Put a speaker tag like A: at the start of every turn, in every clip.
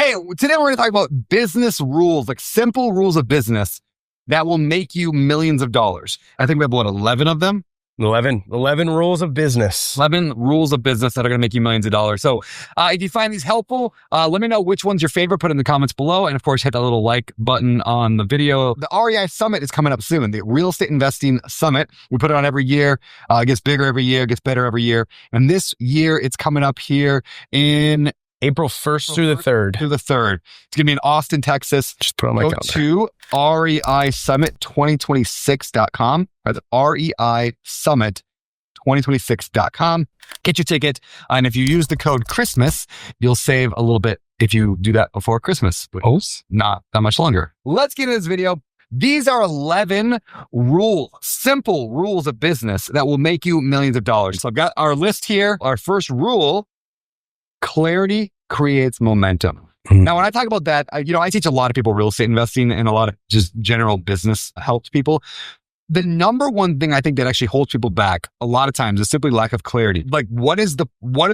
A: Hey, today we're going to talk about business rules, like simple rules of business that will make you millions of dollars. I think we have, 11 of them?
B: 11 rules of business.
A: 11 rules of business that are going to make you millions of dollars. So if you find these helpful, let me know which one's your favorite. Put it in the comments below. And of course, hit that little like button on the video. The REI Summit is coming up soon. The Real Estate Investing Summit. We put it on every year. It gets bigger every year, gets better every year. And this year, it's coming up here in
B: April 1st through the 3rd.
A: It's going to be in Austin, Texas.
B: Just put on my calendar.
A: Go to reisummit2026.com. That's reisummit2026.com. Get your ticket. And if you use the code Christmas, you'll save a little bit if you do that before Christmas. Not that much longer. Let's get into this video. These are 11 simple rules of business that will make you millions of dollars. So I've got our list here. Our first rule: clarity creates momentum. Now, when I talk about that, I teach a lot of people real estate investing and a lot of just general business help people. The number one thing I think that actually holds people back a lot of times is simply lack of clarity. Like, what are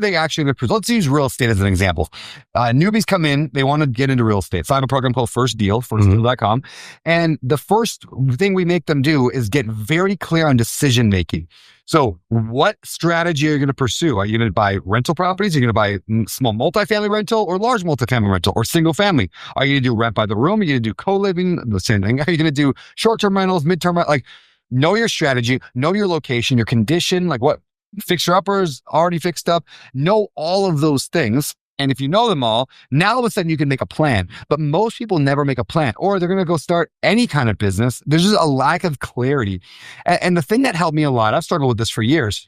A: they actually going to produce? Let's use real estate as an example. Newbies come in, they want to get into real estate. So I have a program called First Deal, firstdeal.com. And the first thing we make them do is get very clear on decision making. So what strategy are you going to pursue? Are you going to buy rental properties? Are you going to buy small multifamily rental or large multifamily rental or single family? Are you going to do rent by the room? Are you going to do co-living? The same thing. Are you going to do short-term rentals, mid-term rentals? Like, know your strategy, know your location, your condition, like what fixer-uppers already fixed up. Know all of those things. And if you know them all, now all of a sudden you can make a plan. But most people never make a plan, or they're going to go start any kind of business. There's just a lack of clarity. And the thing that helped me a lot, I've struggled with this for years.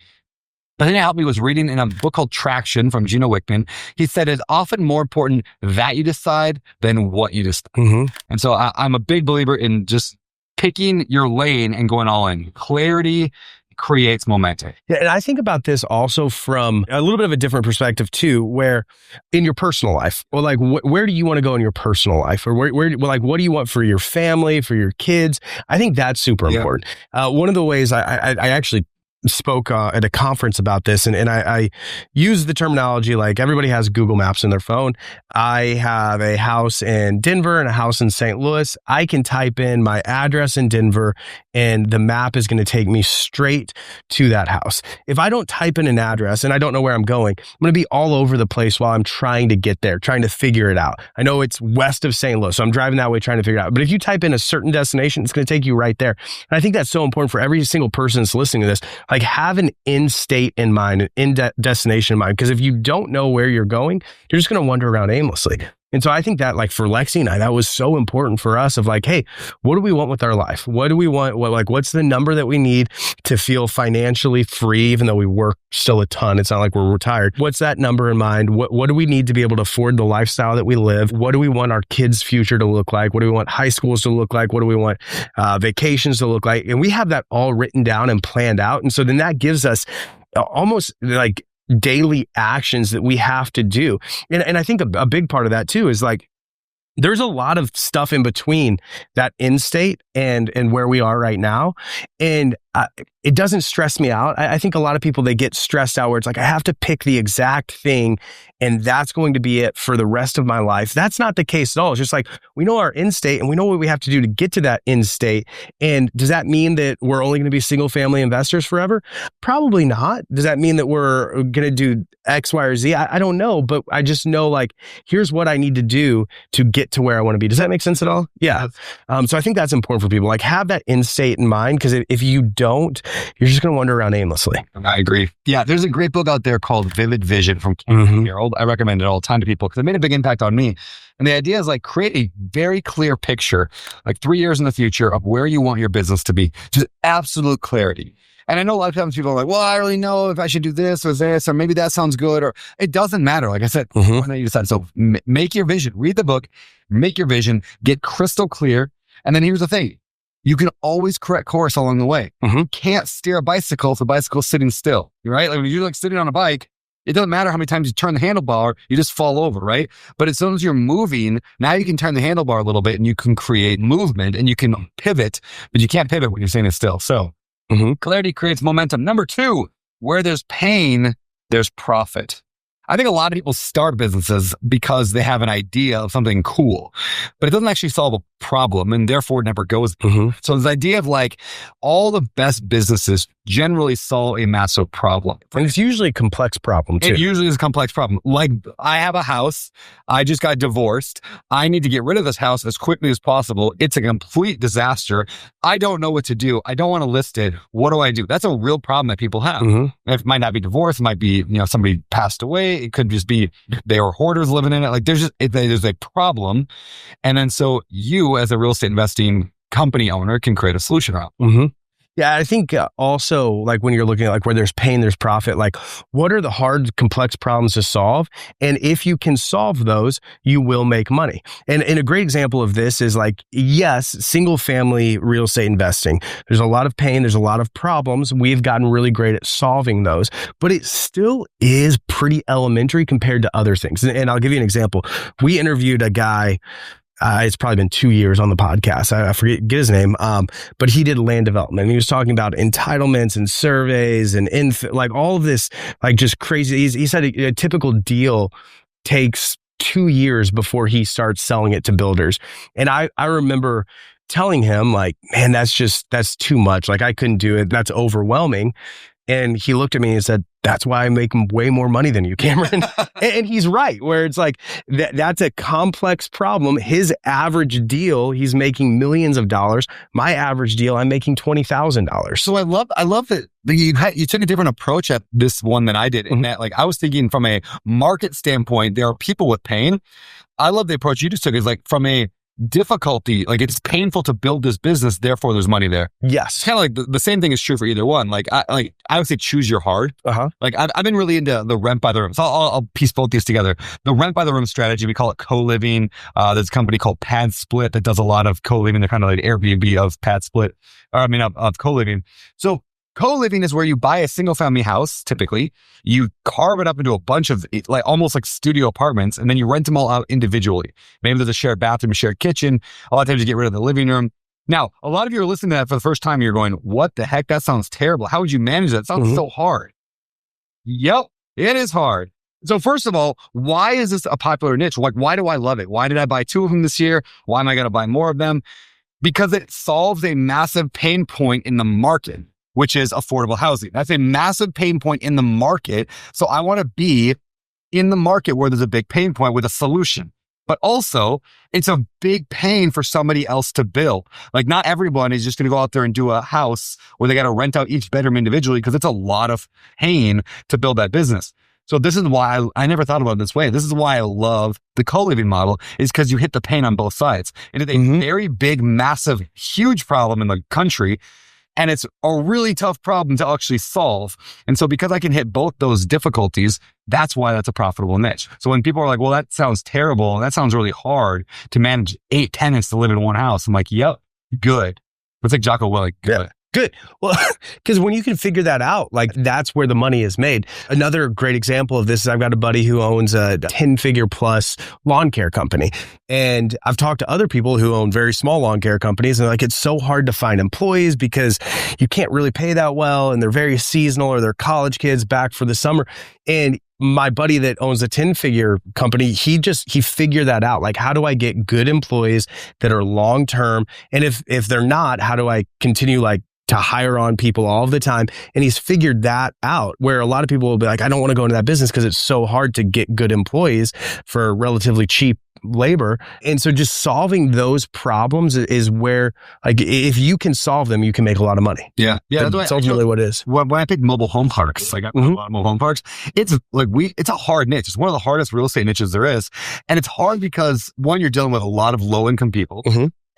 A: The thing that helped me was reading in a book called Traction from Gino Wickman. He said it's often more important that you decide than what you decide. And so I'm a big believer in just picking your lane and going all in. Clarity creates momentum.
B: Yeah, and I think about this also from a little bit of a different perspective too, where in your personal life, or like where do you want to go in your personal life, or where like what do you want for your family, for your kids? I think that's super important. One of the ways I actually spoke at a conference about this, and I use the terminology like everybody has Google Maps in their phone. I have a house in Denver and a house in St. Louis. I can type in my address in Denver and the map is going to take me straight to that house. If I don't type in an address and I don't know where I'm going, I'm going to be all over the place while I'm trying to get there, trying to figure it out. I know it's west of St. Louis, so I'm driving that way trying to figure it out. But if you type in a certain destination, it's going to take you right there. And I think that's so important for every single person that's listening to this. Like, have an end state in mind, an end destination in mind, because if you don't know where you're going, you're just going to wander around aimlessly. And so I think that, like, for Lexi and I, that was so important for us of like, hey, what do we want with our life? What do we want? What's the number that we need to feel financially free, even though we work still a ton? It's not like we're retired. What's that number in mind? What do we need to be able to afford the lifestyle that we live? What do we want our kids' future to look like? What do we want high schools to look like? What do we want vacations to look like? And we have that all written down and planned out. And so then that gives us almost like daily actions that we have to do. And I think a big part of that too is like, there's a lot of stuff in between that end state and where we are right now. And it doesn't stress me out. I think a lot of people, they get stressed out where it's like, I have to pick the exact thing and that's going to be it for the rest of my life. That's not the case at all. It's just like, we know our end state and we know what we have to do to get to that end state. And does that mean that we're only going to be single family investors forever? Probably not. Does that mean that we're going to do X, Y, or Z? I don't know, but I just know, like, here's what I need to do to get to where I want to be. Does that make sense at all? Yeah. So I think that's important for people. Like, have that end state in mind, because if you don't, you're just going to wander around aimlessly.
A: I agree. Yeah, there's a great book out there called Vivid Vision from Ken Harold. I recommend it all the time to people because it made a big impact on me. And the idea is like, create a very clear picture, like 3 years in the future, of where you want your business to be. Just absolute clarity. And I know a lot of times people are like, well, I really know if I should do this or this, or maybe that sounds good, or it doesn't matter. Like I said, when you decide. So make your vision, read the book, make your vision, get crystal clear. And then here's the thing. You can always correct course along the way. You can't steer a bicycle if the bicycle's sitting still, right? Like when you're like sitting on a bike, it doesn't matter how many times you turn the handlebar, you just fall over, right? But as soon as you're moving, now you can turn the handlebar a little bit and you can create movement and you can pivot, but you can't pivot when you're standing still. So clarity creates momentum. Number 2, where there's pain, there's profit. I think a lot of people start businesses because they have an idea of something cool, but it doesn't actually solve a problem and therefore it never goes. So this idea of like all the best businesses generally solve a massive problem.
B: And it's usually a complex problem too.
A: It usually is a complex problem. Like I have a house. I just got divorced. I need to get rid of this house as quickly as possible. It's a complete disaster. I don't know what to do. I don't want to list it. What do I do? That's a real problem that people have. It might not be divorce. It might be, somebody passed away. It could just be they were hoarders living in it. Like there's a problem. And then so you as a real estate investing company owner can create a solution around.
B: Yeah, I think also like when you're looking at like where there's pain, there's profit, like what are the hard, complex problems to solve? And if you can solve those, you will make money. And a great example of this is like, yes, single family real estate investing. There's a lot of pain. There's a lot of problems. We've gotten really great at solving those, but it still is pretty elementary compared to other things. And I'll give you an example. We interviewed a guy. It's probably been 2 years on the podcast. I forget his name. But he did land development. He was talking about entitlements and surveys and like all of this, like just crazy. He said a typical deal takes 2 years before he starts selling it to builders. And I remember telling him like, man, that's too much. Like I couldn't do it. That's overwhelming. And he looked at me and said, that's why I make way more money than you, Cameron. And he's right, where it's like, that's a complex problem. His average deal, he's making millions of dollars. My average deal, I'm making $20,000.
A: So I love that you took a different approach at this one than I did in that, like, I was thinking from a market standpoint, there are people with pain. I love the approach you just took is like from a difficulty, like it's painful to build this business, therefore there's money there.
B: Yes.
A: Kind of like the same thing is true for either one. Like I would say choose your hard. Like I've been really into the rent by the room. So I'll piece both these together. The rent by the room strategy, we call it co-living. There's a company called Pad Split that does a lot of co-living. They're kind of like Airbnb of Pad Split, of co-living. So co-living is where you buy a single family house, typically, you carve it up into a bunch of like almost like studio apartments, and then you rent them all out individually. Maybe there's a shared bathroom, a shared kitchen. A lot of times you get rid of the living room. Now, a lot of you are listening to that for the first time. You're going, what the heck? That sounds terrible. How would you manage that? It sounds so hard. Yep, it is hard. So first of all, why is this a popular niche? Like, why do I love it? Why did I buy 2 of them this year? Why am I going to buy more of them? Because it solves a massive pain point in the market, which is affordable housing. That's a massive pain point in the market. So I want to be in the market where there's a big pain point with a solution. But also, it's a big pain for somebody else to build. Like not everyone is just going to go out there and do a house where they got to rent out each bedroom individually because it's a lot of pain to build that business. So this is why I never thought about it this way. This is why I love the co-living model, is because you hit the pain on both sides. It is a very big, massive, huge problem in the country. And it's a really tough problem to actually solve. And so because I can hit both those difficulties, that's why that's a profitable niche. So when people are like, well, that sounds terrible. That sounds really hard to manage 8 tenants to live in one house. I'm like, yep, good. It's like Jocko Willink, good.
B: Yeah. Good. Well, because when you can figure that out, like that's where the money is made. Another great example of this is I've got a buddy who owns a 10-figure plus lawn care company. And I've talked to other people who own very small lawn care companies, and like, it's so hard to find employees because you can't really pay that well. And they're very seasonal, or they're college kids back for the summer. And my buddy that owns a 10-figure company, he figured that out. Like, how do I get good employees that are long-term? And if they're not, how do I continue like to hire on people all the time? And he's figured that out, where a lot of people will be like, I don't want to go into that business because it's so hard to get good employees for relatively cheap labor. And so just solving those problems is where, like, if you can solve them, you can make a lot of money.
A: Yeah.
B: That's ultimately what it is.
A: When I pick mobile home parks, like I a lot of mobile home parks, it's like it's a hard niche. It's one of the hardest real estate niches there is. And it's hard because one, you're dealing with a lot of low income people.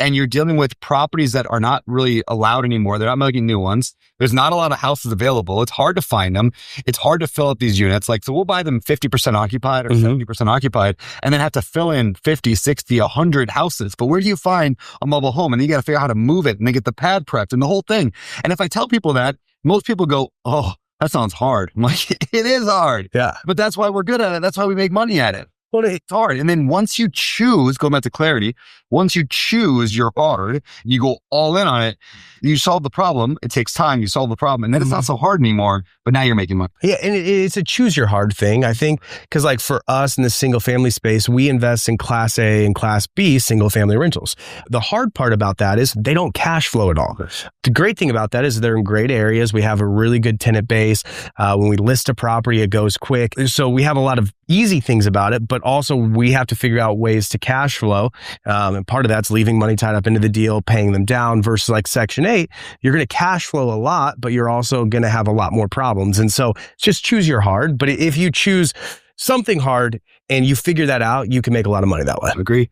A: And you're dealing with properties that are not really allowed anymore. They're not making new ones. There's not a lot of houses available. It's hard to find them. It's hard to fill up these units. Like, so we'll buy them 50% occupied or 70% occupied, and then have to fill in 50, 60, 100 houses. But where do you find a mobile home? And then you got to figure out how to move it and then get the pad prepped and the whole thing. And if I tell people that, most people go, oh, that sounds hard. I'm like, it is hard.
B: Yeah.
A: But that's why we're good at it. That's why we make money at it. Well, it's hard. And then once you choose, going back to clarity, once you choose your hard, you go all in on it, you solve the problem. It takes time. You solve the problem. And then it's not so hard anymore, but now you're making money.
B: Yeah. And it's a choose your hard thing, I think, because like for us in the single family space, we invest in Class A and Class B single family rentals. The hard part about that is they don't cash flow at all. The great thing about that is they're in great areas. We have a really good tenant base. When we list a property, it goes quick. So we have a lot of easy things about it, but also we have to figure out ways to cash flow. And part of that's leaving money tied up into the deal, paying them down versus like Section 8, you're going to cash flow a lot, but you're also going to have a lot more problems. And so just choose your hard. But if you choose something hard and you figure that out, you can make a lot of money that way.
A: Agree.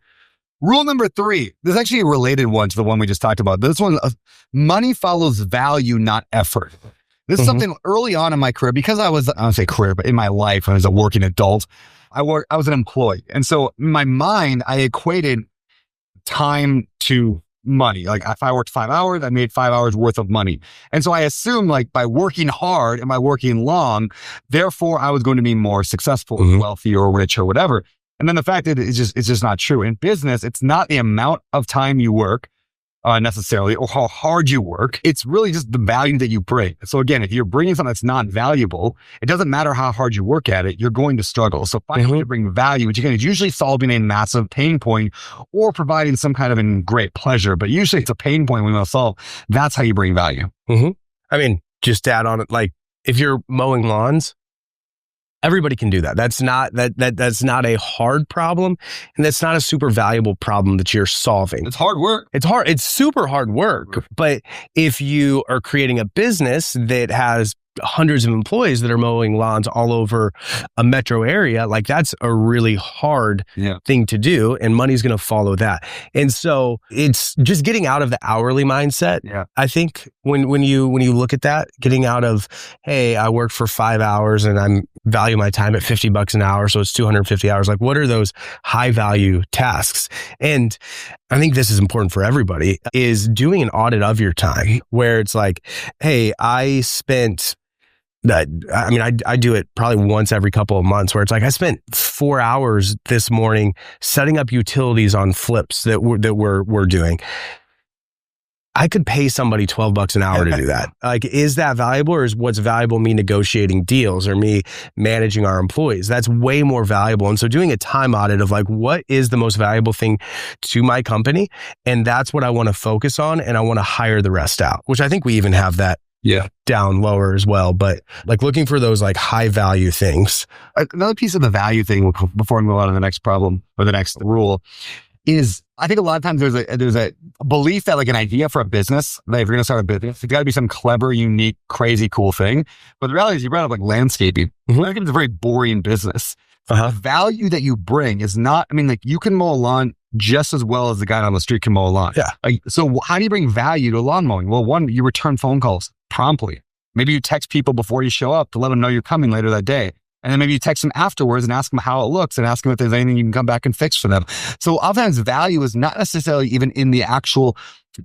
A: Rule number 3, there's actually a related one to the one we just talked about. This one, money follows value, not effort. This is something early on in my career, because I don't say career, but in my life, I was a working adult. I was an employee. And so in my mind, I equated time to money. Like if I worked 5 hours, I made 5 hours worth of money. And so I assumed like by working hard and by working long, therefore I was going to be more successful, wealthy or rich or whatever. And then the fact that it's just not true. In business, it's not the amount of time you work necessarily or how hard you work. It's really just the value that you bring. So again, if you're bringing something that's not valuable, it doesn't matter how hard you work at it, you're going to struggle. So finding a way to bring value, which again is usually solving a massive pain point or providing some kind of great pleasure, but usually it's a pain point we want to solve. That's how you bring value.
B: I mean, just to add on it, like if you're mowing lawns, everybody can do that. That's not a hard problem, and that's not a super valuable problem that you're solving.
A: It's hard work.
B: It's super hard work. But if you are creating a business that has hundreds of employees that are mowing lawns all over a metro area, like that's a really hard thing to do, and money's going to follow that. And so it's just getting out of the hourly mindset. I think when you look at that, getting out of, hey, I worked for 5 hours and I'm value my time at $50 an hour, so it's 250 hours. Like, what are those high value tasks? And I think this is important for everybody, is doing an audit of your time where it's like, hey, I spent I do it probably once every couple of months, where it's like I spent 4 hours this morning setting up utilities on flips that we're doing. I could pay somebody $12 an hour to do that. Like, is that valuable, or is what's valuable me negotiating deals or me managing our employees? That's way more valuable. And so doing a time audit of like, what is the most valuable thing to my company? And that's what I want to focus on. And I want to hire the rest out, which I think we even have that down lower as well. But like looking for those like high value things.
A: Another piece of the value thing before we move on to the next problem or the next rule is, I think a lot of times there's a belief that like an idea for a business, that if you're going to start a business, it's got to be some clever, unique, crazy, cool thing. But the reality is, you brought up like landscaping. Landscaping is a very boring business. The value that you bring is not, I mean, like you can mow a lawn just as well as the guy on the street can mow a lawn. Like, so how do you bring value to lawn mowing? Well, one, you return phone calls promptly. Maybe you text people before you show up to let them know you're coming later that day. And then maybe you text them afterwards and ask them how it looks and ask them if there's anything you can come back and fix for them. So oftentimes value is not necessarily even in the actual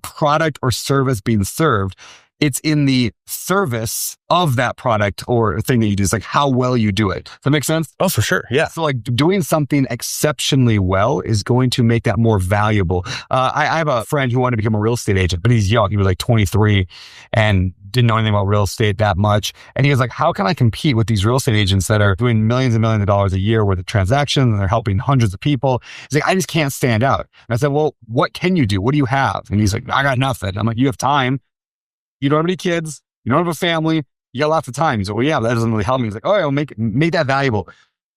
A: product or service being served. It's in the service of that product or thing that you do. It's like how well you do it. Does that make sense?
B: Oh, for sure. Yeah.
A: So like doing something exceptionally well is going to make that more valuable. I have a friend who wanted to become a real estate agent, but he's young. He was like 23 and didn't know anything about real estate that much. And he was like, how can I compete with these real estate agents that are doing millions and millions of dollars a year worth of transactions and they're helping hundreds of people? He's like, I just can't stand out. And I said, well, what can you do? What do you have? And he's like, I got nothing. I'm like, you have time. You don't have any kids. You don't have a family. You got lots of time. He's like, well, yeah, that doesn't really help me. He's like, oh, I'll make that valuable.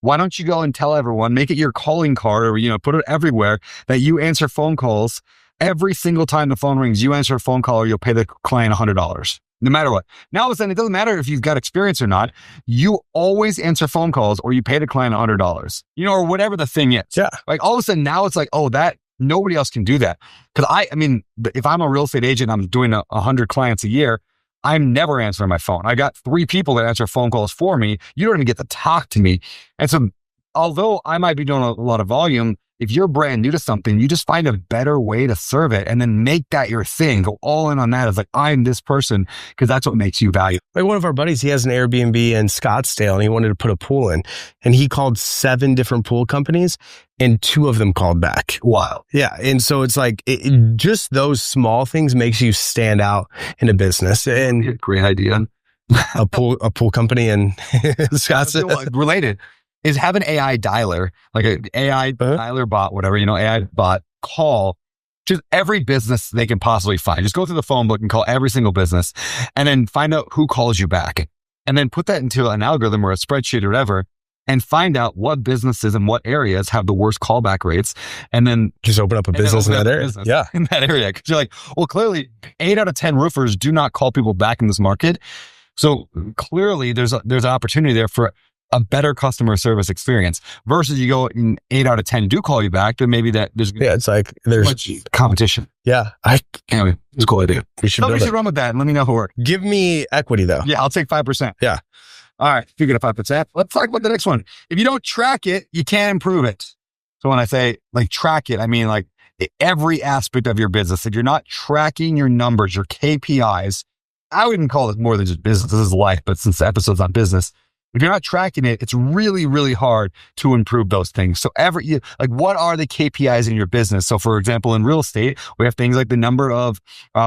A: Why don't you go and tell everyone, make it your calling card or, put it everywhere that you answer phone calls every single time the phone rings. You answer a phone call or you'll pay the client $100. No matter what. Now, all of a sudden, it doesn't matter if you've got experience or not. You always answer phone calls or you pay the client $100, or whatever the thing is.
B: Yeah.
A: Like all of a sudden now it's like, oh, that nobody else can do that. Cause I mean, if I'm a real estate agent, I'm doing 100 clients a year. I'm never answering my phone. I got 3 people that answer phone calls for me. You don't even get to talk to me. And so although I might be doing a lot of volume, if you're brand new to something, you just find a better way to serve it and then make that your thing. Go all in on that. It's like, I'm this person, because that's what makes you valuable.
B: Like one of our buddies, he has an Airbnb in Scottsdale and he wanted to put a pool in, and he called 7 different pool companies and 2 of them called back.
A: Wow.
B: Yeah. And so it's like, just those small things makes you stand out in a business. And
A: Great idea.
B: a pool company in Scottsdale.
A: Related is have an AI dialer, like an AI dialer bot, whatever, AI bot call just every business they can possibly find. Just go through the phone book and call every single business and then find out who calls you back. And then put that into an algorithm or a spreadsheet or whatever and find out what businesses and what areas have the worst callback rates. And then
B: just open up a business in that area.
A: Yeah. In that area. Because you're like, well, clearly 8 out of 10 roofers do not call people back in this market. So clearly there's an opportunity there for a better customer service experience versus you go in 8 out of 10 do call you back, then maybe
B: it's like there's
A: much competition.
B: Yeah.
A: Anyway, it's a cool idea.
B: We should
A: run with that and let me know who works.
B: Give me equity though.
A: Yeah, I'll take 5%.
B: Yeah.
A: All right. If you get a 5%, let's talk about the next one. If you don't track it, you can't improve it. So when I say like track it, I mean like every aspect of your business. If you're not tracking your numbers, your KPIs, I wouldn't call this more than just business. This is life, but since the episode's on business, if you're not tracking it, it's really, really hard to improve those things. So what are the KPIs in your business? So for example, in real estate, we have things like the number of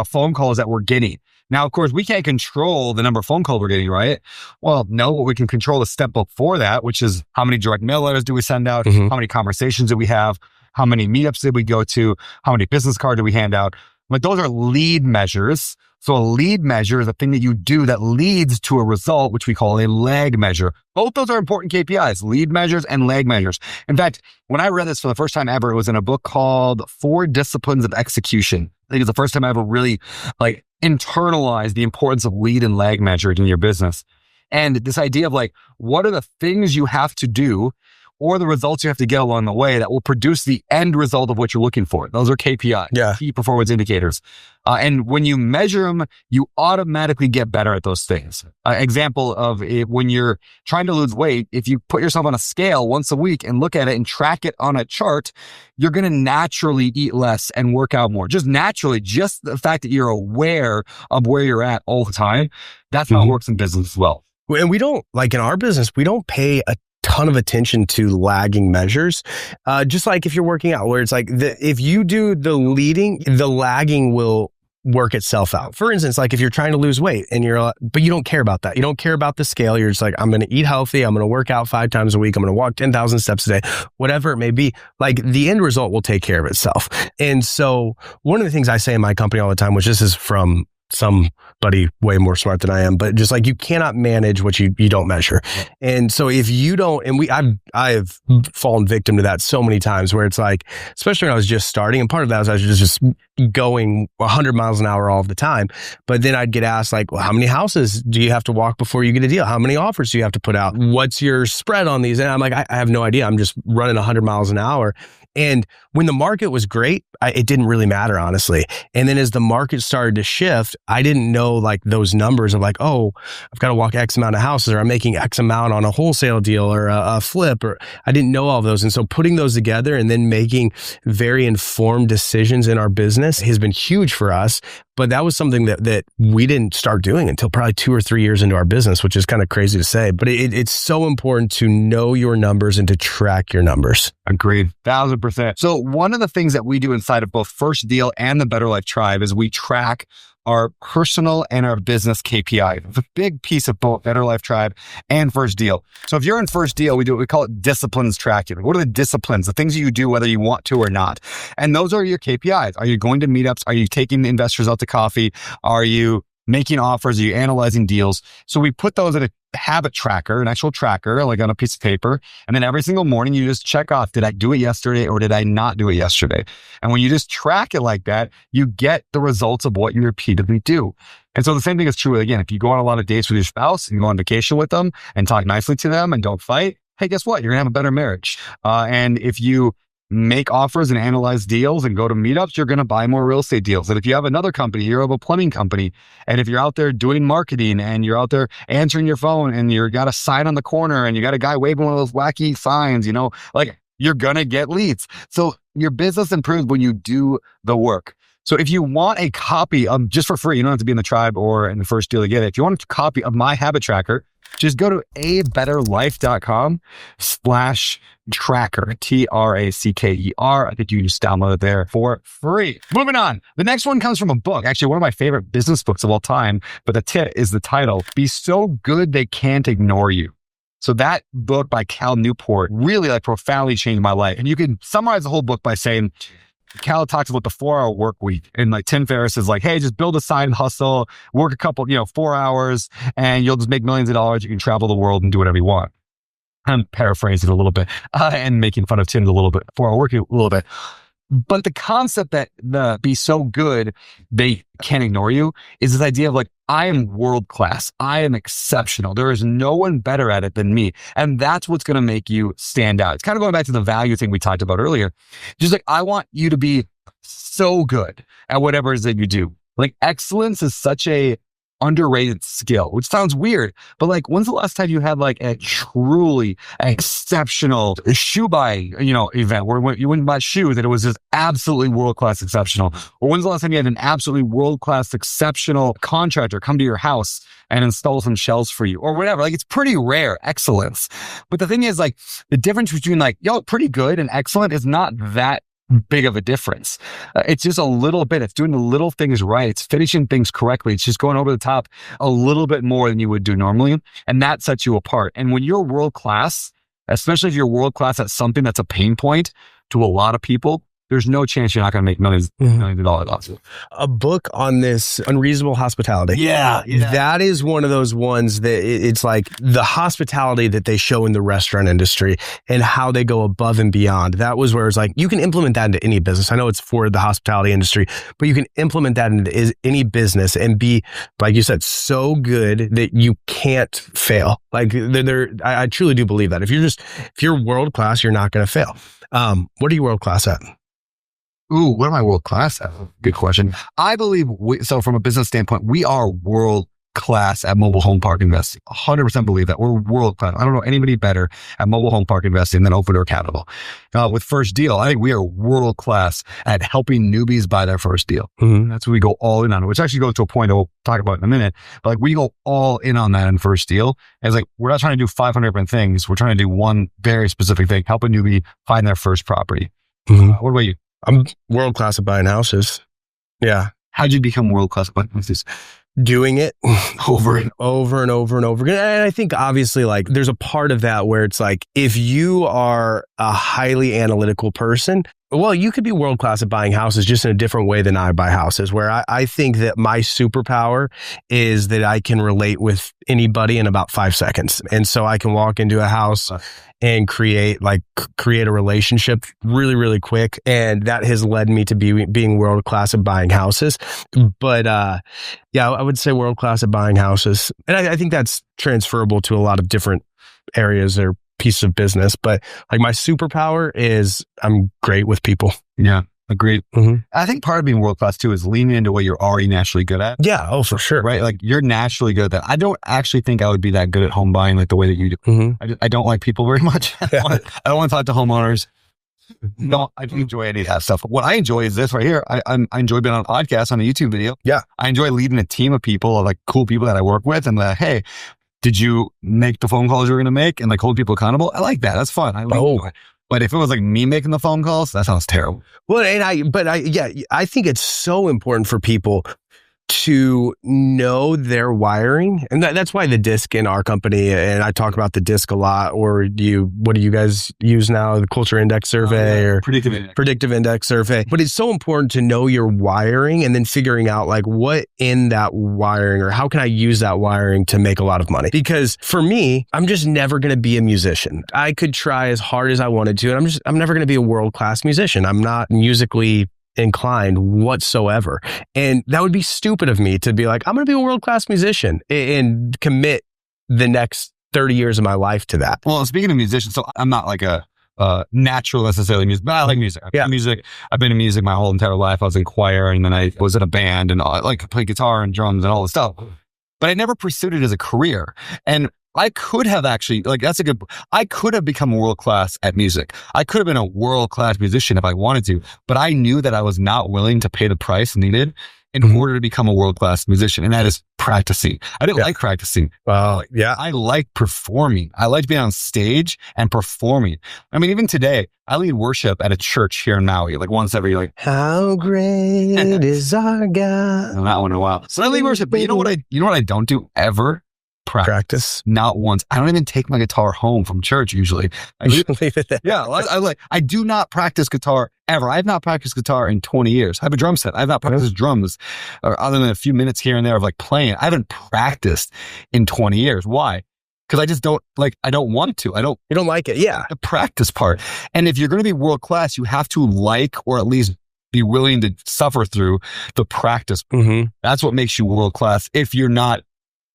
A: phone calls that we're getting. Now, of course, we can't control the number of phone calls we're getting, right? Well, no, what we can control is step before that, which is how many direct mail letters do we send out?
B: Mm-hmm.
A: How many conversations do we have? How many meetups did we go to? How many business cards do we hand out? Like those are lead measures. So a lead measure is a thing that you do that leads to a result, which we call a lag measure. Both those are important KPIs, lead measures and lag measures. In fact, when I read this for the first time ever, it was in a book called 4 Disciplines of Execution. I think it's the first time I ever really internalized the importance of lead and lag measuring in your business. And this idea of what are the things you have to do or the results you have to get along the way that will produce the end result of what you're looking for. Those are KPIs, key performance indicators. And when you measure them, you automatically get better at those things. Example of it, when you're trying to lose weight, if you put yourself on a scale once a week and look at it and track it on a chart, you're going to naturally eat less and work out more. Just naturally, just the fact that you're aware of where you're at all the time. That's how it works in business as well.
B: And we don't, in our business, we don't pay a ton of attention to lagging measures. Just like if you're working out, where it's if you do the leading, the lagging will work itself out. For instance, if you're trying to lose weight and but you don't care about that. You don't care about the scale. You're just I'm going to eat healthy. I'm going to work out 5 times a week. I'm going to walk 10,000 steps a day, whatever it may be. The end result will take care of itself. And so one of the things I say in my company all the time, which this is from somebody way more smart than I am, but just you cannot manage what you don't measure. And so if you don't, and I've fallen victim to that so many times where it's especially when I was just starting, and part of that was I was just going 100 miles an hour all of the time. But then I'd get asked well, how many houses do you have to walk before you get a deal? How many offers do you have to put out? What's your spread on these? And I'm I have no idea. I'm just running 100 miles an hour. And when the market was great, it didn't really matter, honestly. And then as the market started to shift, I didn't know those numbers of oh, I've got to walk X amount of houses, or I'm making X amount on a wholesale deal or a flip, or I didn't know all of those. And so putting those together and then making very informed decisions in our business has been huge for us. But that was something that we didn't start doing until probably 2 or 3 years into our business, which is kind of crazy to say. But it's so important to know your numbers and to track your numbers.
A: Agreed. 1,000%. So one of the things that we do inside of both First Deal and the Better Life Tribe is we track our personal and our business KPI. It's a big piece of both Better Life Tribe and First Deal. So if you're in First Deal, we call it disciplines tracking. What are the disciplines? The things you do whether you want to or not. And those are your KPIs. Are you going to meetups? Are you taking investors out to coffee? Are you making offers? Are you analyzing deals? So we put those in a habit tracker, an actual tracker, on a piece of paper. And then every single morning you just check off, did I do it yesterday or did I not do it yesterday? And when you just track it like that, you get the results of what you repeatedly do. And so the same thing is true, again, if you go on a lot of dates with your spouse and go on vacation with them and talk nicely to them and don't fight, hey, guess what? You're going to have a better marriage. And if you make offers and analyze deals and go to meetups, you're going to buy more real estate deals. And if you have another company, you have a plumbing company, and if you're out there doing marketing and you're out there answering your phone and you got a sign on the corner and you got a guy waving one of those wacky signs, like you're going to get leads. So your business improves when you do the work. So if you want a copy of, just for free, you don't have to be in the tribe or in the first deal to get it. If you want a copy of my habit tracker, just go to abetterlife.com/tracker, TRACKER. I think you can just download it there for free. Moving on. The next one comes from a book, actually one of my favorite business books of all time, but the tip is the title, Be So Good They Can't Ignore You. So that book by Cal Newport really profoundly changed my life. And you can summarize the whole book by saying, Cal talks about the 4-hour work week, and Tim Ferriss is like, hey, just build a side hustle, work a couple, 4 hours, and you'll just make millions of dollars. You can travel the world and do whatever you want. I'm paraphrasing a little bit and making fun of Tim a little bit, 4-hour working a little bit. But the concept that be so good they can't ignore you is this idea of I am world class. I am exceptional. There is no one better at it than me. And that's what's going to make you stand out. It's kind of going back to the value thing we talked about earlier. Just I want you to be so good at whatever it is that you do. Excellence is such a underrated skill, which sounds weird, but when's the last time you had a truly exceptional shoe buying, event where you went and bought shoes and it was just absolutely world-class exceptional? Or when's the last time you had an absolutely world-class exceptional contractor come to your house and install some shelves for you or whatever? It's pretty rare excellence. But the thing is the difference between pretty good and excellent is not that big of a difference. It's just a little bit. It's doing the little things right. It's finishing things correctly. It's just going over the top a little bit more than you would do normally. And that sets you apart. And when you're world class, especially if you're world class at something that's a pain point to a lot of people, there's no chance you're not going to make millions of dollars.
B: A book on this unreasonable hospitality.
A: Yeah.
B: That is one of those ones that it's the hospitality that they show in the restaurant industry and how they go above and beyond. That was where it's you can implement that into any business. I know it's for the hospitality industry, but you can implement that into any business and be, like you said, so good that you can't fail. I truly do believe that. If you're world class, you're not going to fail. What are you world class at?
A: Ooh, what am I world class at? Good question. I believe so from a business standpoint, we are world class at mobile home park investing. 100% believe that. We're world class. I don't know anybody better at mobile home park investing than Open Door Capital. With First Deal, I think we are world class at helping newbies buy their first deal. Mm-hmm. That's what we go all in on, which actually goes to a point that we'll talk about in a minute. But we go all in on that in First Deal. It's we're not trying to do 500 different things. We're trying to do one very specific thing, help a newbie find their first property. Mm-hmm. What about you?
B: I'm world class at buying houses. Yeah.
A: How'd you become world class at buying houses?
B: Doing it over and over and over and over again. And I think obviously there's a part of that where it's if you are a highly analytical person, well, you could be world class at buying houses just in a different way than I buy houses, where I think that my superpower is that I can relate with anybody in about 5 seconds. And so I can walk into a house and create a relationship really, really quick. And that has led me to being world class at buying houses. But yeah, I would say world class at buying houses. And I think that's transferable to a lot of different areas or pieces of business. But my superpower is I'm great with people.
A: Yeah. Agreed. Mm-hmm. I think part of being world class too is leaning into what you're already naturally good at.
B: Yeah. Oh, for sure.
A: Right. You're naturally good at that. I don't actually think I would be that good at home buying the way that you do. Mm-hmm. I don't like people very much. I don't want to talk to homeowners. No, I don't enjoy any of that stuff. What I enjoy is this right here. I enjoy being on a podcast, on a YouTube video.
B: Yeah.
A: I enjoy leading a team of people, cool people that I work with, and hey, did you make the phone calls you were going to make, and hold people accountable? I like that. That's fun. But if it was me making the phone calls, that sounds terrible.
B: Well, I think it's so important for people to know their wiring. And that's why the disc in our company, and I talk about the disc a lot, or what do you guys use now? The culture index survey or predictive index survey. But it's so important to know your wiring and then figuring out what in that wiring, or how can I use that wiring to make a lot of money? Because for me, I'm just never going to be a musician. I could try as hard as I wanted to, and I'm never going to be a world-class musician. I'm not musically inclined whatsoever. And that would be stupid of me to be I'm going to be a world-class musician and commit the next 30 years of my life to that.
A: Well, speaking of musicians, so I'm not a natural necessarily music, but I like music. I've been in music my whole entire life. I was in choir, and then I was in a band, and I like play guitar and drums and all this stuff. But I never pursued it as a career. And I could have actually, I could have become world-class at music. I could have been a world-class musician if I wanted to, but I knew that I was not willing to pay the price needed in order to become a world-class musician. And that is practicing. I didn't like practicing. I like performing. I like being on stage and performing. I mean, even today, I lead worship at a church here in Maui, like once every
B: how great is our God.
A: Not one in a while. So I lead worship, but you know what I don't do ever? Practice. Not once. I don't even take my guitar home from church usually. I do not practice guitar ever. I have not practiced guitar in 20 years. I have a drum set. I have not practiced drums other than a few minutes here and there of like playing. I haven't practiced in 20 years. Why? Because I just don't I don't want to. You
B: don't like it. Yeah.
A: The practice part. And if you're going to be world class, you have to or at least be willing to suffer through the practice.
B: Mm-hmm.
A: That's what makes you world class. If you're not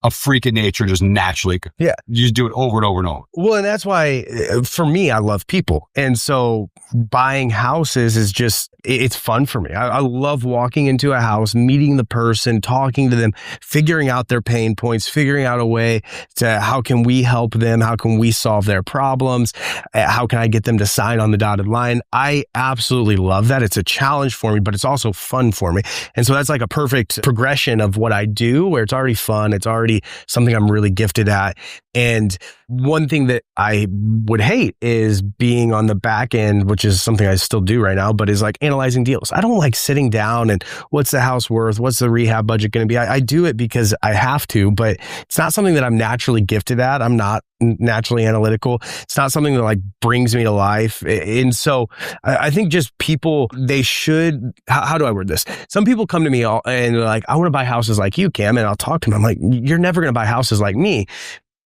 A: a freak of nature, just naturally.
B: Yeah.
A: You just do it over and over and over.
B: Well, and that's why for me, I love people. And so buying houses is just, it's fun for me. I love walking into a house, meeting the person, talking to them, figuring out their pain points, figuring out a way to how can we help them? How can we solve their problems? How can I get them to sign on the dotted line? I absolutely love that. It's a challenge for me, but it's also fun for me. And so that's like a perfect progression of what I do, where it's already fun. It's already something I'm really gifted at. And one thing that I would hate is being on the back end, which is something I still do right now, but is like analyzing deals. I don't like sitting down and what's the house worth? What's the rehab budget going to be? I do it because I have to, but it's not something that I'm naturally gifted at. I'm not naturally analytical. It's not something that like brings me to life. And so I think just people, they should, how do I word this? Some people come to me and they're like, I want to buy houses like you, Cam. And I'll talk to them. I'm like, you're never going to buy houses like me,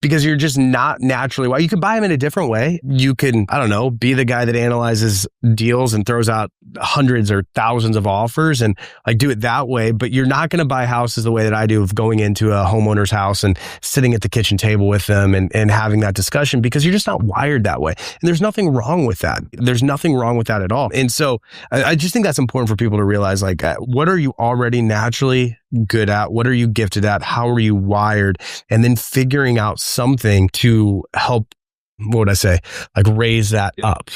B: because you're just not naturally, well, you could buy them in a different way. You can, I don't know, be the guy that analyzes deals and throws out hundreds or thousands of offers and like do it that way. But you're not going to buy houses the way that I do, of going into a homeowner's house and sitting at the kitchen table with them and having that discussion, because you're just not wired that way. And there's nothing wrong with that. There's nothing wrong with that at all. And so I just think that's important for people to realize, like, what are you already naturally good at? What are you gifted at? How are you wired? And then figuring out something to help, what would I say, like raise that up.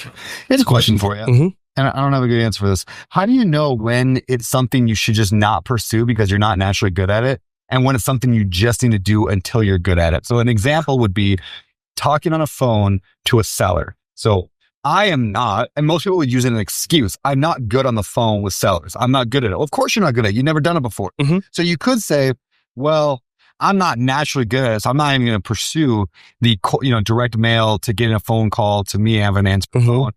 A: Here's a question for you.
B: Mm-hmm.
A: And I don't have a good answer for this. How do you know when it's something you should just not pursue because you're not naturally good at it, and when it's something you just need to do until you're good at it? So an example would be talking on a phone to a seller. So I am not, and most people would use it as an excuse, I'm not good on the phone with sellers. I'm not good at it. Well, of course you're not good at it. You've never done it before.
B: Mm-hmm.
A: So you could say, well, I'm not naturally good at it, so I'm not even going to pursue the direct mail to get a phone call to me, have an answer phone.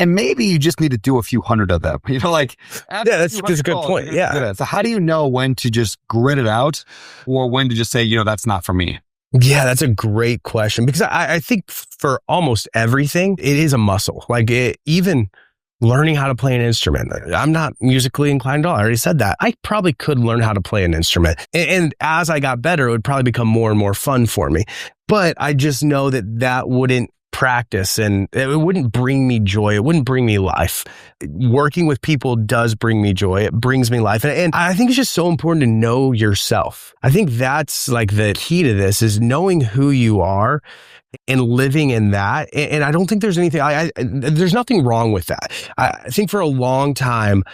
A: And maybe you just need to do a few hundred of them.
B: That's a good point. Yeah.
A: So how do you know when to just grit it out, or when to just say, that's not for me?
B: Yeah, that's a great question, because I think for almost everything, it is a muscle. Like even learning how to play an instrument. I'm not musically inclined at all. I already said that. I probably could learn how to play an instrument. And as I got better, it would probably become more and more fun for me. But I just know that wouldn't practice, and it wouldn't bring me joy. It wouldn't bring me life. Working with people does bring me joy. It brings me life. And I think it's just so important to know yourself. I think that's like the key to this, is knowing who you are and living in that. And I don't think there's anything, there's nothing wrong with that. I think for a long time,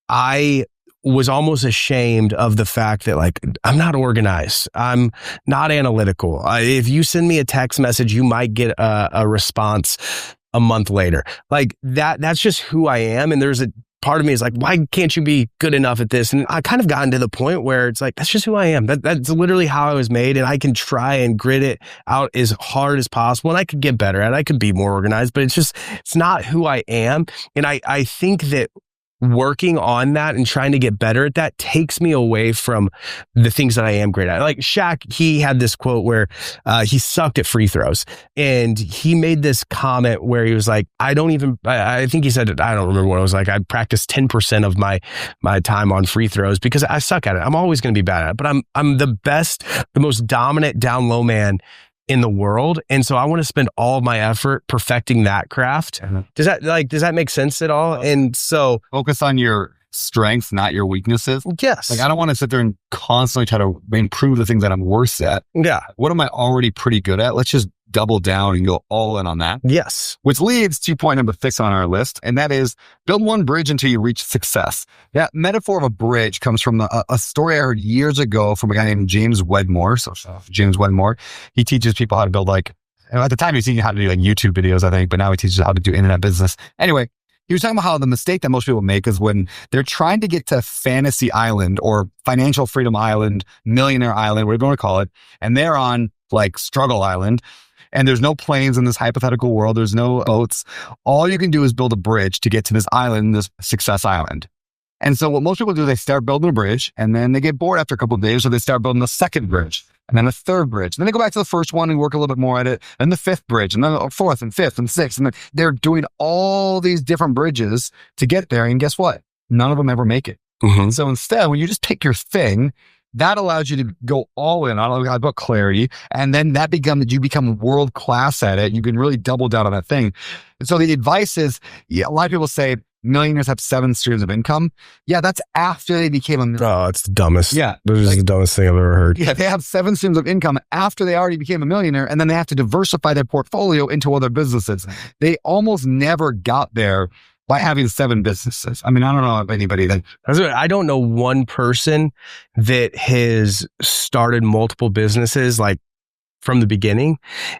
B: I was almost ashamed of the fact that, like, I'm not organized. I'm not analytical. If you send me a text message, you might get a response a month later. Like that's just who I am. And there's a part of me is like, why can't you be good enough at this? And I kind of gotten to the point where it's like, that's just who I am. That's literally how I was made. And I can try and grit it out as hard as possible. And I could get better at it. I could be more organized, but it's not who I am. And I think that working on that and trying to get better at that takes me away from the things that I am great at. Like Shaq, he had this quote where he sucked at free throws, and he made this comment where he was like, I think he said, I don't remember what it was like, I practice 10% of my time on free throws because I suck at it. I'm always going to be bad at it, but I'm the best, the most dominant down low man in the world. And so I want to spend all of my effort perfecting that craft. Does that make sense at all? And so
A: focus on your strengths, not your weaknesses.
B: yes.
A: Like I don't want to sit there and constantly try to improve the things that I'm worse at.
B: Yeah.
A: What am I already pretty good at? Let's just double down and go all in on that.
B: Yes.
A: Which leads to point number 6 on our list. And that is build one bridge until you reach success. That metaphor of a bridge comes from a story I heard years ago from a guy named James Wedmore. So James Wedmore, he teaches people how to build at the time he was teaching how to do YouTube videos, I think, but now he teaches how to do internet business. Anyway, he was talking about how the mistake that most people make is when they're trying to get to Fantasy Island or Financial Freedom Island, Millionaire Island, whatever you want to call it, and they're on Struggle Island. And there's no planes in this hypothetical world. There's no boats. All you can do is build a bridge to get to this island, this success island. And so what most people do, they start building a bridge and then they get bored after a couple of days. So they start building the second bridge and then a third bridge. And then they go back to the first one and work a little bit more at it. And the fifth bridge and then the fourth and fifth and sixth. And then they're doing all these different bridges to get there. And guess what? None of them ever make it.
B: Mm-hmm.
A: So instead, when you just pick your thing, that allows you to go all in on about clarity. And then you become world class at it. You can really double down on that thing. And so the advice is, a lot of people say millionaires have 7 streams of income. Yeah, that's after they became a millionaire.
B: Oh, it's the dumbest.
A: Yeah.
B: This is the dumbest thing I've ever heard.
A: Yeah, they have 7 streams of income after they already became a millionaire. And then they have to diversify their portfolio into other businesses. They almost never got there by having 7 businesses. I mean, I don't know if anybody that...
B: I don't know one person that has started multiple businesses from the beginning